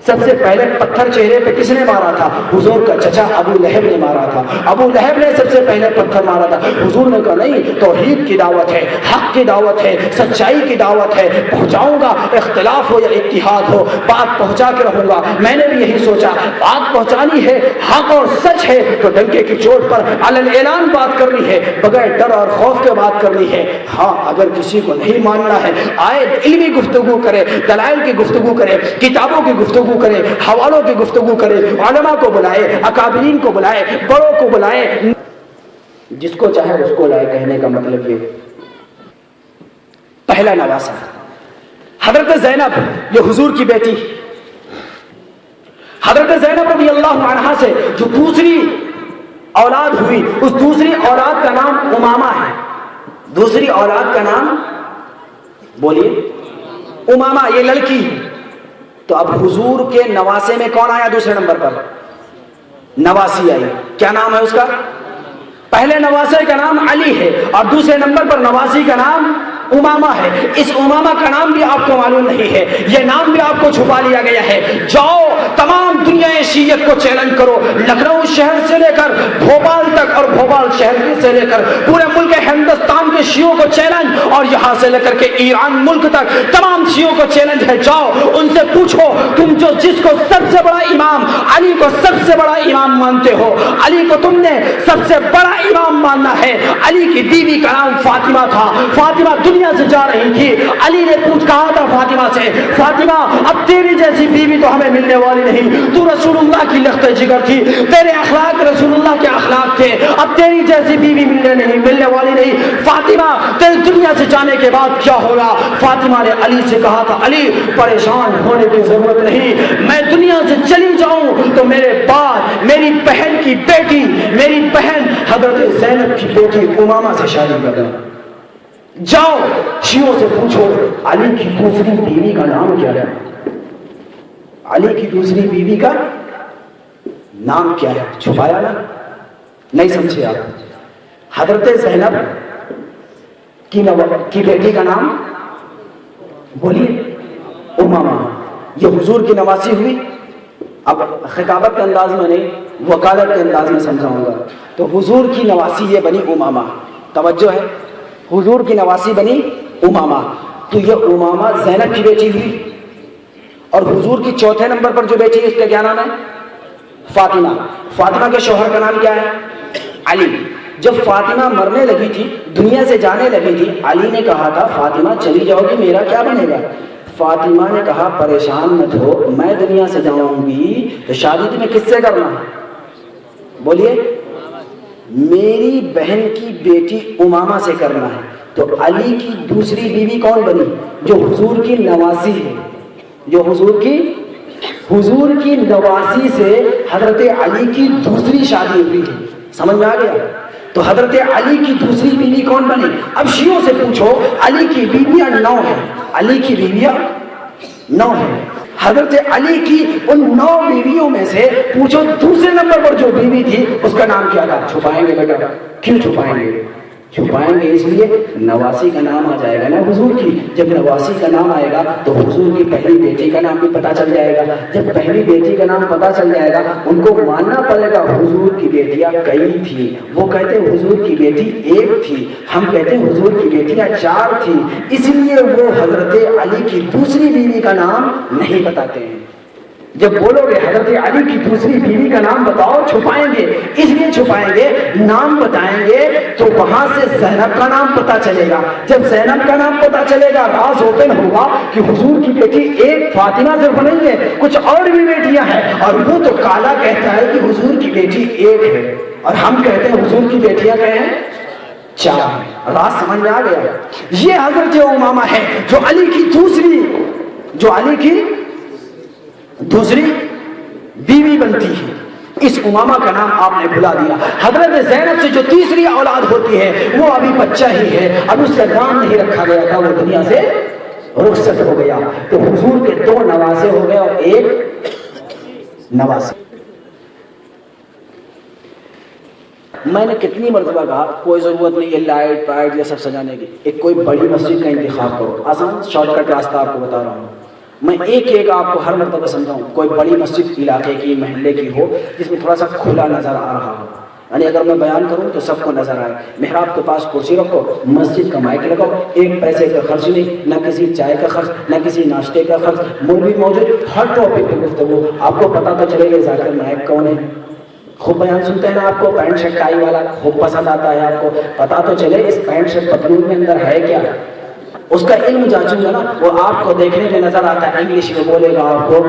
سب سے پہلے پتھر چہرے پہ کس نے مارا تھا؟ حضور کا چچا ابو لہب نے مارا تھا۔ ابو لہب نے سب سے پہلے پتھر مارا تھا۔ حضور نے کہا نہیں، توحید کی دعوت ہے، حق کی دعوت ہے، سچائی کی دعوت ہے، پہنچاؤں گا، اختلاف ہو یا اتحاد ہو، بات پہنچا کے رہوں گا۔ میں نے بھی یہی سوچا، بات پہنچانی ہے، حق اور سچ ہے تو ڈنکے کی چوٹ پر علن اعلان بات کرنی ہے، بغیر ڈر اور خوف کے بات کرنی ہے۔ ہاں اگر کسی کو نہیں ماننا ہے، آئے علمی گفتگو کرے، دلائل کی گفتگو کرے، کتابوں کی گفتگو کرے، حوالوں کی گفتگو کرے، علماء کو بلائے، اکابرین کو بلائے، بڑوں کو بلائے، جس کو چاہے اس کو لائے۔ کہنے کا مطلب یہ پہلا نواسا حضرت زینب، یہ حضور کی بیٹی حضرت زینب رضی اللہ عنہا سے جو دوسری اولاد ہوئی، اس دوسری اولاد کا نام امامہ ہے۔ دوسری اولاد کا نام بولیے امامہ، یہ لڑکی۔ تو اب حضور کے نواسے میں کون آیا دوسرے نمبر پر؟ نواسی آئی. کیا نام ہے اس کا؟ پہلے نواسے کا نام علی ہے اور دوسرے نمبر پر نواسی کا نام امامہ ہے. اس امامہ کا نام بھی آپ کو معلوم نہیں ہے, یہ نام بھی آپ کو چھپا لیا گیا ہے. جاؤ تمام دنیا شیعت کو چیلنج کرو, لکھنؤ شہر سے لے کر بھوپال تک اور بھوپال شہر سے لے کر پورے ملک ہندوستان کے شیعوں کو چیلنج, اور یہاں سے لے کر کے ایران ملک تک تمام شیعوں کو چیلنج ہے. جاؤ ان سے پوچھو, تم جو جس کو سب سے بڑا امام علی کو سب سے بڑا امام مانتے ہو, علی کو تم نے سب سے بڑا امام ماننا ہے. علی کی بیوی کا نام فاطمہ تھا, فاطمہ دنیا سے جا رہی تھی. علی نے کہا تھا فاطمہ سے, فاطمہ اب تیری جیسی بیوی تو ہمیں ملنے والی نہیں, تو رسول اللہ کی لخت جگر تھی, تیرے اخلاق رسول اللہ کے اخلاق تھے, اب تیری جیسی بیوی ملنے والی نہیں. فاطمہ تیری دنیا سے جانے کے بعد کیا ہوگا؟ فاطمہ نے علی سے کہا تھا, علی پریشان ہونے کی ضرورت نہیں, میں دنیا سے چلی جاؤں تو میرے بعد میری بہن کی بیٹی, میری بہن حضرت زینب کی بیٹی امامہ سے شادی کر دیں. جاؤ شیعوں سے پوچھو علی کی دوسری بیوی کا نام کیا ہے, علی کی دوسری بیوی کا نام کیا ہے؟ چھپایا نا, نہیں سمجھے آپ. حضرت زینب کی بیٹی کا نام بولیے امامہ. یہ حضور کی نواسی ہوئی. اب خطابت کے انداز میں نہیں, وکالت کے انداز میں سمجھاؤں گا. تو حضور کی نواسی یہ بنی امامہ, توجہ ہے, حضور کی نواسی بنی امامہ. تو یہ امامہ زینب کی بیٹی ہوئی, اور حضور کی چوتھے نمبر پر جو بیٹی ہے اس کا کیا نام ہے؟ فاطمہ. فاطمہ کے شوہر کا نام کیا ہے؟ علی. جب فاطمہ مرنے لگی تھی, دنیا سے جانے لگی تھی, علی نے کہا تھا فاطمہ چلی جاؤ گی میرا کیا بنے گا؟ فاطمہ نے کہا پریشان مت ہو, میں دنیا سے جاؤں گی تو شادی تمہیں کس سے کرنا ہے؟ بولیے, میری بہن کی بیٹی امامہ سے کرنا ہے. تو علی کی دوسری بیوی کون بنی؟ جو حضور کی نواسی ہے, جو حضور کی نواسی سے حضرت علی کی دوسری شادی ہوئی ہے. سمجھ میں آ گیا؟ تو حضرت علی کی دوسری بیوی کون بنی؟ اب شیعوں سے پوچھو, علی کی بیویاں 9 ہیں, علی کی بیویاں 9 ہیں. حضرت علی کی ان 9 بیویوں میں سے پوچھو دوسرے نمبر پر جو بیوی تھی اس کا نام کیا تھا؟ چھپائیں گے بیٹا. کیوں چھپائیں گے؟ چھپائیں گے اس لیے نواسی کا نام آ جائے گا نا حضور کی. جب نواسی کا نام آئے گا تو حضور کی پہلی بیٹی کا نام بھی پتہ چل جائے گا. جب پہلی بیٹی کا نام پتہ چل جائے گا ان کو ماننا پڑے گا حضور کی بیٹیاں کئی تھی. وہ کہتے ہیں حضور کی بیٹی 1 تھی, ہم کہتے ہیں حضور کی بیٹیاں 4 تھی. اس لیے وہ حضرت علی کی دوسری بیوی کا نام نہیں بتاتے ہیں. جب بولو گے حضرت علی کی دوسری بیوی کا نام بتاؤ, چھپائیں گے. اس لیے چھپائیں گے, نام بتائیں گے تو وہاں سے زینب کا نام پتا چلے گا. جب زینب کا نام پتا چلے گا راز اوپن ہوگا کہ حضور کی بیٹی 1 فاطمہ صرف نہیں ہے, کچھ اور بھی بیٹیاں ہیں. اور وہ تو کالا کہتا ہے کہ حضور کی بیٹی 1 ہے, اور ہم کہتے ہیں حضور کی بیٹیاں کہیں ہیں 4 ہیں. راز سمجھ میں آ گیا؟ یہ حضرت امامہ ہے جو علی کی دوسری بیوی بنتی ہے. اس امامہ کا نام آپ نے بھلا دیا. حضرت زینب سے جو تیسری اولاد ہوتی ہے وہ ابھی بچہ ہی ہے, اب اس کا نام نہیں رکھا گیا تھا, وہ دنیا سے رخصت ہو گیا. تو حضور کے 2 نواسے ہو گئے اور 1 نواسے. میں نے کتنی مرتبہ کہا کوئی ضرورت نہیں ہے لائٹ پائٹ یہ سب سجانے کی, ایک کوئی بڑی مسجد کا انتخاب کرو. آسان شارٹ کٹ راستہ آپ کو بتا رہا ہوں. میں ایک آپ کو ہر مرتبہ سمجھاؤں. کوئی بڑی مسجد علاقے کی, محلے کی ہو جس میں تھوڑا سا کھلا نظر آ رہا ہو, یعنی اگر میں بیان کروں تو سب کو نظر آئے. محراب کے پاس کرسی رکھو, مسجد کا مائک لگاؤ, 1 پیسے کا خرچ نہیں, نہ کسی چائے کا خرچ, نہ کسی ناشتے کا خرچ, مولوی موجود, ہر ٹاپک پہ گفتگو. آپ کو پتہ تو چلے گا ذاکر نائک کون ہے. خوب بیان سنتے ہیں نا, آپ کو پینٹ شرٹ ٹائی والا خوب پسند آتا ہے, آپ کو پتہ تو چلے اس پینٹ شرٹ پتلون کے اندر ہے کیا. اس کا علم جانچوں گا نا, وہ آپ کو دیکھنے میں نظر آتا ہے, انگلش میں بولے گا آپ کو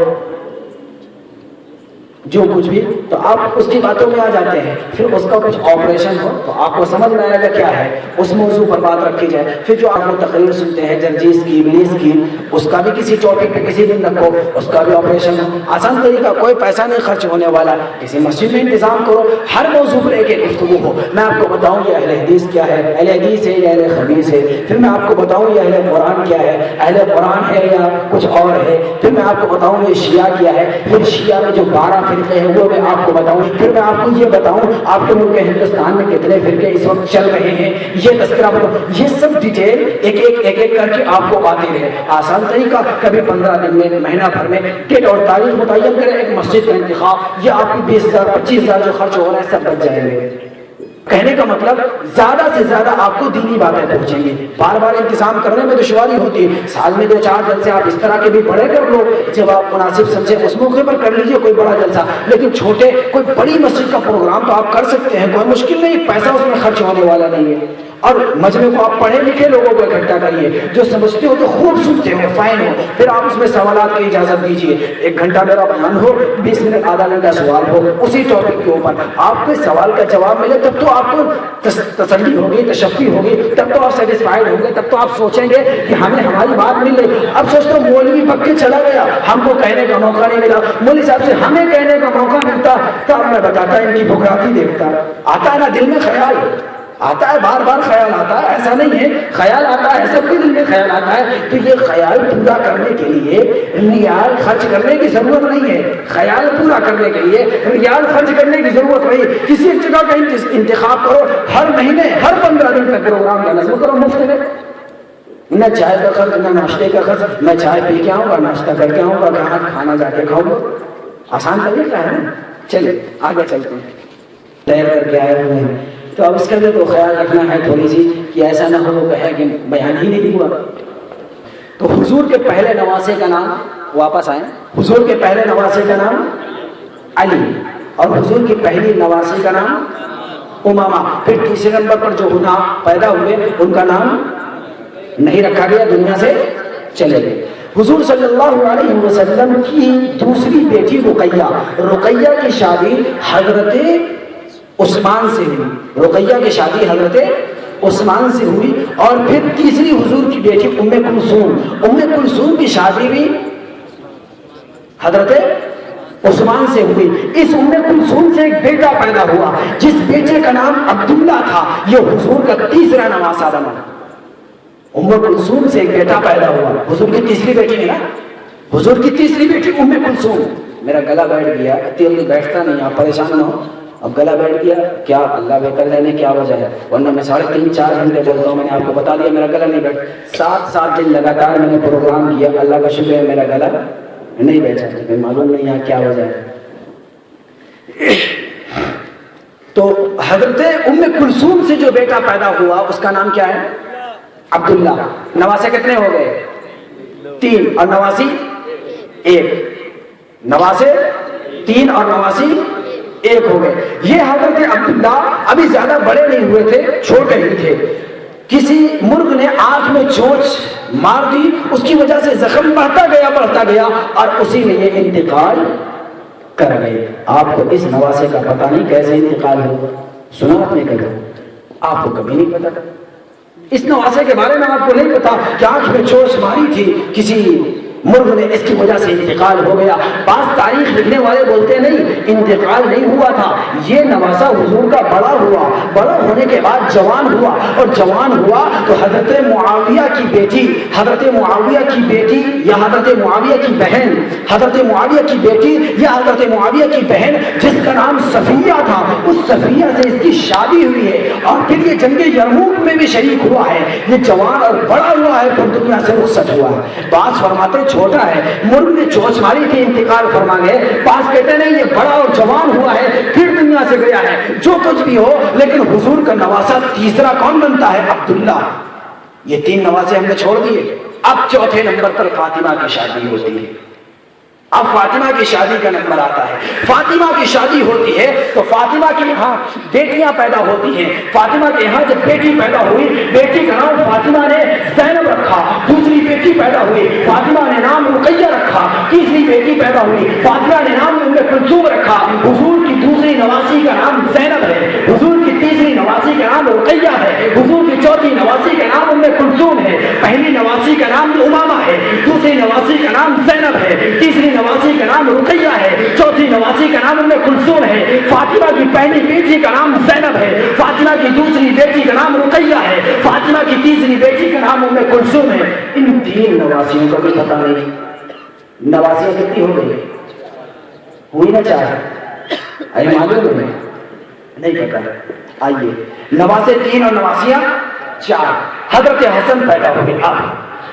جو کچھ بھی, تو آپ اس کی باتوں میں آ جاتے ہیں. پھر اس کا کچھ آپریشن ہو تو آپ کو سمجھ میں آئے گا کیا ہے, اس موضوع پر بات رکھی جائے. پھر جو آپ لوگ تقریر سنتے ہیں جرجیز کی, ابلیس کی, اس کا بھی کسی ٹاپک پہ کسی دن رکھو, اس کا بھی آپریشن ہو. آسان طریقہ, کوئی پیسہ نہیں خرچ ہونے والا, کسی مسجد میں انتظام کرو, ہر موضوع پر ایک گفتگو ہو. میں آپ کو بتاؤں یہ اہل حدیث کیا ہے, اہل حدیث ہے یا اہل خبیث ہے. پھر میں آپ کو بتاؤں یہ اہل قرآن کیا ہے, اہل قرآن ہے یا کچھ اور ہے. پھر میں آپ کو بتاؤں یہ شیعہ کیا ہے. پھر شیعہ میں جو 12 فرقے ہیں وہ میں آپ کو بتاؤں، پھر میں آپ کو یہ بتاؤں آپ کے ملک ہندوستان میں کتنے فرقے اس وقت چل رہے ہیں، یہ تذکرہ بتاؤں، یہ سب ڈیٹیل ایک ایک کر کے آپ کو آتی رہے۔ آسان طریقہ، کبھی 15 دن میں، مہینہ بھر میں ڈیٹ اور تاریخ متعین کریں، ایک مسجد کا انتخاب، یہ آپ کی 20,000 25,000 جو خرچ ہو رہا ہے سب بچ جائیں گے۔ کہنے کا مطلب زیادہ سے زیادہ آپ کو دینی باتیں پہنچیں گی۔ بار بار انتظام کرنے میں دشواری ہوتی ہے، سال میں 2-4 جلسے آپ اس طرح کے بھی بڑے کر لو، جب آپ مناسب سمجھے اس موقع پر کر لیجیے کوئی بڑا جلسہ، لیکن چھوٹے کوئی بڑی مسجد کا پروگرام تو آپ کر سکتے ہیں، کوئی مشکل نہیں، پیسہ اس میں خرچ ہونے والا نہیں ہے۔ اور مجمع کو آپ پڑھے لکھے لوگوں کو اکٹھا کریے جو سمجھتے ہو، جو خوب سنتے ہو، فائن ہو، پھر آپ اس میں سوالات کی اجازت دیجیے۔ 1 گھنٹہ میرا بیان ہو، 20 منٹ آدھا گھنٹہ سوال ہو، اسی ٹاپک کے اوپر آپ کو سوال کا جواب ملے، تب تو آپ کو تسلی ہوگی، تشفی ہوگی، تب تو آپ سیٹسفائیڈ ہوں گے، تب تو آپ سوچیں گے کہ ہمیں ہماری بات مل رہی۔ اب سوچتے ہو مولوی پک کے چلا گیا، ہم کو کہنے کا موقع نہیں ملا، مولوی صاحب سے ہمیں کہنے کا موقع ملتا تو میں بتاتا ان کی بکراتی دیکھتا۔ آتا ہے نا دل میں خیال، آتا ہے، بار بار خیال آتا ہے، ایسا نہیں ہے، خیال آتا ہے، سب کے دل میں خیال آتا ہے، تو یہ خیال پورا کرنے کے لیے ریال خرچ کرنے کی ضرورت نہیں ہے۔ خیال پورا کرنے کے لیے ریال خرچ کرنے کی ضرورت نہیں، کسی ایک جگہ کا انتخاب کرو، ہر مہینے ہر 15 دن تک پروگرام کا نظم کرو مفت میں، نہ چائے کا خرچ نہ ناشتے کا خرچ، میں چائے پی کے آؤں گا، ناشتہ کر کے آؤں گا، کھانا جا کے کھاؤں گا۔ آسان طریقہ ہے نا۔ چلیے آگے چلتے ہیں، تیار کر کے آئے ہوئے ہیں تو اب اس کا بھی تو خیال رکھنا ہے تھوڑی سی کہ ایسا نہ ہو کہے کہ بیان ہی نہیں ہوا۔ تو حضور کے پہلے نواسے کا نام، واپس آئیں، حضور کے پہلے نواسے کا نام علی، اور حضور کی پہلی نواسی کا نام امامہ۔ پھر تیسرے نمبر پر جو ہونا پیدا ہوئے ان کا نام نہیں رکھا گیا، دنیا سے چلے گئے۔ حضور صلی اللہ علیہ وسلم کی دوسری بیٹی رقیہ کی شادی حضرت عثمان سے ہوئی، رقیہ کی شادی حضرت عثمان سے ہوئی، اور پھر تیسری حضور کی بیٹی ام کلثوم کی شادی بھی حضرت عثمان سے ہوئی۔ اس ام کلثوم سے ایک بیٹا پیدا ہوا جس بیٹے کا نام عبداللہ تھا، یہ حضور کا تیسرا نواسہ بنا۔ ام کلثوم سے ایک بیٹا پیدا ہوا، حضور کی تیسری بیٹی ہے نا، حضور کی تیسری بیٹی ام کلثوم۔ میرا گلا بیٹھ گیا، اتنی بیٹھتا نہیں، آپ پریشان نہ ہو، اب گلا بیٹھ گیا کیا اللہ بہتر جانے کیا وجہ ہے، ورنہ میں 3.5-4 گھنٹے بولتا ہوں، میں نے آپ کو بتا دیا میرا گلا نہیں بیٹھ، 7 دن لگاتار میں نے پروگرام کیا، اللہ کا شکر ہے میرا گلا نہیں بیٹھا، میں معلوم نہیں ہے کیا وجہ ہے۔ تو حضرت ام کلثوم سے جو بیٹا پیدا ہوا اس کا نام کیا ہے؟ عبداللہ۔ نواسے کتنے ہو گئے؟ 3 اور نواسی 1، نواسے 3 اور نواسی 1 ہو گئے۔ یہ حضرت عبداللہ ابھی زیادہ بڑے نہیں ہوئے تھے، چھوٹے ہی تھے، کسی مرغ نے آنکھ میں چونچ مار دی، اس کی وجہ سے زخم بڑھتا گیا اور اسی میں یہ انتقال کر گئے۔ آپ کو اس نواسے کا پتہ نہیں کیسے انتقال ہوا، سنا آپ نے کبھی؟ آپ کو کبھی نہیں پتا، اس نواسے کے بارے میں آپ کو نہیں پتا کہ آنکھ میں چونچ ماری تھی کسی مرغ نے، اس کی وجہ سے انتقال ہو گیا۔ بعض تاریخ لکھنے والے بولتے نہیں، انتقال نہیں ہوا تھا، یہ نواسا حضور کا بڑا ہوا، بڑا ہونے کے بعد جوان ہوا، اور جوان ہوا تو حضرت معاویہ کی بیٹی یا حضرت معاویہ کی بہن جس کا نام صفیہ تھا، اس صفیہ سے اس کی شادی ہوئی ہے، اور پھر یہ جنگ یرموک میں بھی شریک ہوا ہے۔ یہ جوان اور بڑا ہوا ہے، پھر دنیا سے رخصت ہوا ہے۔ بعض فرماتے چھوٹا ہے، مرغ نے چونچ ماری تھی انتقال فرما گئے، بعض کہتے نہیں یہ بڑا اور جوان ہوا ہے پھر دنیا سے گیا ہے۔ جو کچھ بھی ہو، لیکن حضور کا نواسا تیسرا کون بنتا ہے؟ عبداللہ۔ یہ 3 نواسے ہم نے چھوڑ دیے، اب چوتھے نمبر پر فاطمہ کی شادی ہوتی ہے۔ اب فاطمہ کی شادی کا نمبر آتا ہے۔ فاطمہ کی شادی ہوتی ہے تو فاطمہ کے یہاں بیٹیاں پیدا ہوتی ہیں۔ فاطمہ کے یہاں جب بیٹی پیدا ہوئی، بیٹی کا نام فاطمہ نے زینب رکھا۔ دوسری بیٹی پیدا ہوئی، فاطمہ نے نام رقیہ رکھا۔ تیسری بیٹی پیدا ہوئی، فاطمہ نے نام ام کلثوم رکھا۔ حضور کی دوسری نواسی کا نام زینب ہے، حضور کی تیسری نواسی کا نام رقیہ ہے، حضور کی چوتھی نواسی کا نام ام کلثوم ہے۔ پہلی نواسی کا نام امامہ ہے، دوسری نواسی کا نام زینب ہے، تیسری نواسی کا نام رقیہ ہے، چوتھی نواسی کا نام ام کلثوم ہے۔ فاطمہ کی پہلی بیٹی کا نام زینب ہے، فاطمہ کی دوسری بیٹی کا نام رقیہ ہے، فاطمہ کی تیسری بیٹی کا نام ام کلثوم ہے۔ ان 3 نواسیوں کا بھی پتہ نہیں۔ نواسیاں کتنی ہو گئی؟ ہوئی نہ چار؟ ارے معلوم ہے نہیں پتا؟ آئیے، نواسے 3 اور نواسیاں 4۔ حضرت حسن پیدا ہوئے۔ اب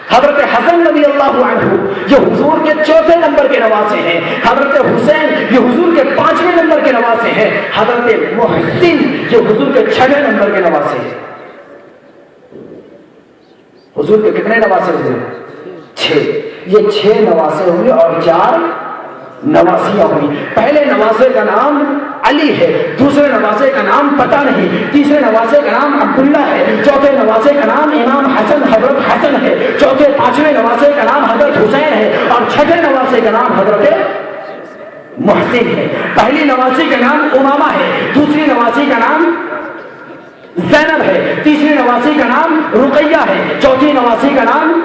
حضرت حسن رضی اللہ عنہ جو حضور کے 4تھے نمبر کے نواسے ہیں، حضرت حسین یہ حضور کے 5ویں نمبر کے نواسے ہیں، حضرت محسن جو حضور کے 6ویں نمبر کے نواسے ہیں۔ حضور کے کتنے نواسے ہوئے؟ 6۔ یہ 6 نواسے ہوئے اور 4 نواسیاں ہوئی۔ پہلے نواسے کا نام علی ہے، دوسرے نواسے کا نام پتہ نہیں، تیسرے نواسے کا نام عبداللہ ہے، چوتھے نواسے کا نام امام حسن حضرت حسن ہے، چوتھے 5ویں نواسے کا نام حضرت حسین ہے، اور 6ویں نواسے کا نام حضرت محسن ہے۔ پہلی نواسی کا نام امامہ ہے، دوسری نواسی کا نام زینب ہے، تیسری نواسی کا نام رقیہ ہے، چوتھی نواسی کا نام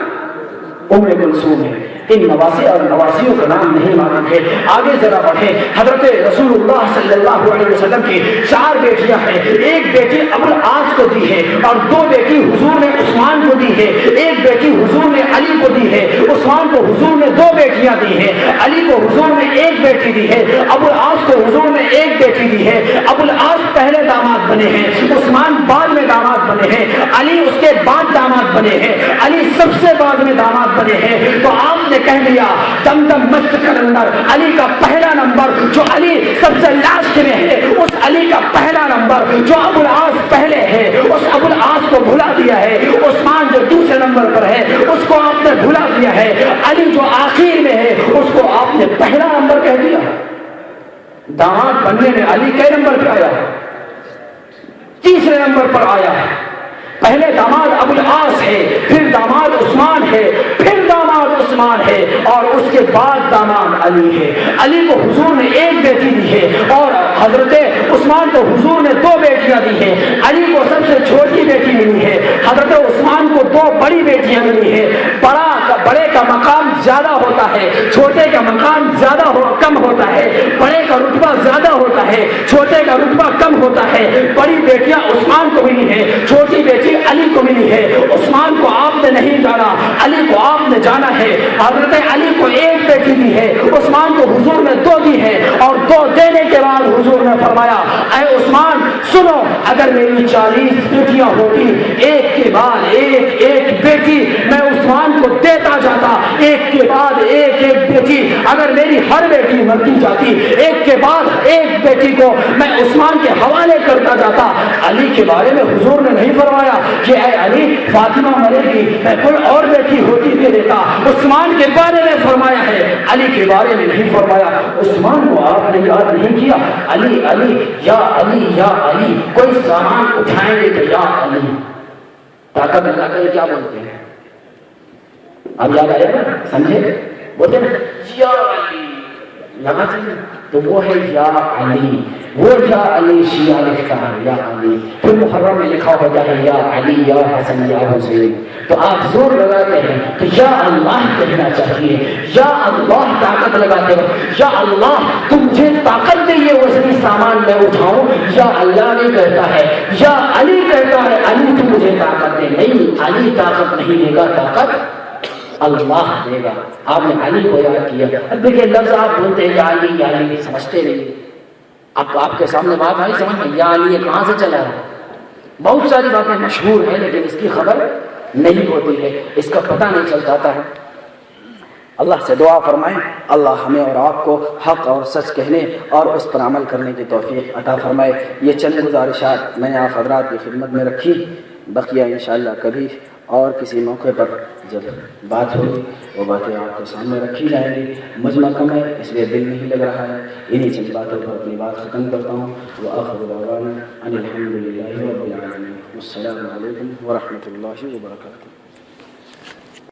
ام کلثوم ہے۔ ان نواسی اور نواسیوں کا نام نہیں معلوم ہے۔ آگے ذرا بڑھیں، حضرت رسول اللہ صلی اللہ علیہ وسلم کی 4 بیٹیاں ہیں، ایک بیٹی ابو العاص کو دی ہے، اور 2 بیٹی حضور نے عثمان کو دی ہے، ایک بیٹی حضور نے علی کو دی ہے، عثمان کو حضور نے 2 بیٹیاں دی ہیں، علی کو حضور نے 1 بیٹی دی ہے، ابو العاص کو حضور نے 1 بیٹی دی ہے۔ ابو العاص پہلے داماد بنے ہیں، عثمان بعد میں داماد بنے ہیں، علی اس کے بعد داماد بنے ہیں، علی سب سے بعد میں داماد بنے ہیں۔ تو آپ نے کہہ دیا دمدم مسجد کے اندر علی کا پہلا نمبر، جو علی سب سے لاسٹ میں ہے، اس علی کا پہلا نمبر جو ابو العاص پہلے ہے، اس ابو العاص کو بھلا دیا ہے۔ عثمان جو دوسرے نمبر پر ہے اس کو آپ نے بھلا دیا ہے، علی جو آخر میں ہے اس کو آپ نے پہلا نمبر کہہ دیا۔ داماد بننے میں علی کئی نمبر پہ آیا؟ تیسرے نمبر پر آیا۔ پہلے داماد ابو العاص ہے، پھر داماد عثمان ہے، پھر داماد عثمان ہے، اور اس کے بعد داماد علی ہے۔ علی کو حضور نے 1 بیٹی دی ہے، اور حضرت عثمان کو حضور نے 2 بیٹیاں دی ہیں۔ علی کو سب سے چھوٹی بیٹی ملی ہے، حضرت عثمان کو 2 بڑی بیٹیاں ملی ہے۔ بڑے کا مقام زیادہ ہوتا ہے، چھوٹے کا مقام کم ہوتا ہے، بڑے کا رتبہ زیادہ ہوتا ہے، چھوٹے کا رتبہ کم ہوتا ہے۔ بڑی بیٹیاں عثمان کو ملی ہے، چھوٹی بیٹی علی کو ملی ہے۔ عثمان کو آپ نے نہیں جانا، علی کو آپ نے جانا ہے۔ حضرت علی کو 1 بیٹی دی ہے، عثمان کو حضور نے 2 دی ہے، اور 2 دینے کے بعد حضور نے فرمایا اے عثمان سنو، اگر میری 40 بیٹیاں ہوتی، ایک کے بعد ایک بیٹی میں عثمان کو دیتا جاتا، ایک کے بعد ایک بیٹی، اگر میری ہر بیٹی مرتی جاتی، ایک کے بعد ایک بیٹی کو میں عثمان کے حوالے کرتا جاتا۔ علی کے بارے میں حضور نے نہیں فرمایا کہ اے علی فاطمہ مرے گی میں کوئی اور بیٹی ہوتی دے دیتا، عثمان کے بارے میں فرمایا ہے، علی کے بارے میں نہیں فرمایا۔ عثمان کو آپ نے یاد نہیں کیا، علی علی یا علی یا علی، کوئی سامان اٹھائیں گے تو یا علی، طاقت لگا کر کیا بولتے ہیں؟ اب یاد آیا نا، سمجھے؟ بولتے نا یا علی، یہاں سے تو وہ ہے یا علی، وہ یا علی شیعہ لکھتا ہے یا علی، پھر محرم میں لکھا ہو جائے یا علی یا حسن یا حسین، تو آپ زور لگاتے ہیں تو یا اللہ کہنا چاہیے، یا اللہ طاقت لگاتے ہو، یا اللہ تم مجھے طاقت دے یہ وزنی سامان میں اٹھاؤں، یا اللہ نہیں کہتا ہے، یا علی کہتا ہے علی تم مجھے طاقت دے، نہیں علی طاقت نہیں دے گا، طاقت اللہ دے گا۔ آپ نے علی کو یاد کیا، اب دیکھیں لفظ آپ بولتے ہیں یا علی سمجھتے نہیں، اب آپ کے سامنے بات آئی سمجھ میں، یا علی کہاں سے چلا ہے؟ بہت ساری باتیں مشہور ہیں لیکن اس کی خبر نہیں ہوتی ہے، اس کا پتہ نہیں چل جاتا ہے۔ اللہ سے دعا فرمائیں اللہ ہمیں اور آپ کو حق اور سچ کہنے اور اس پر عمل کرنے کی توفیق عطا فرمائے۔ یہ چند گزارشات میں نے آپ حضرات کی خدمت میں رکھی، بقیہ انشاءاللہ کبھی اور کسی موقع پر جب بات ہوگی وہ باتیں آپ کے سامنے رکھی جائیں گی۔ مجمع کم ہے اس لیے دل نہیں لگ رہا ہے، انہی چند باتوں پر اپنی بات ختم کرتا ہوں۔ وآخر دعوانا ان الحمد للہ رب العالمین، السلام علیکم ورحمۃ اللہ وبرکاتہ۔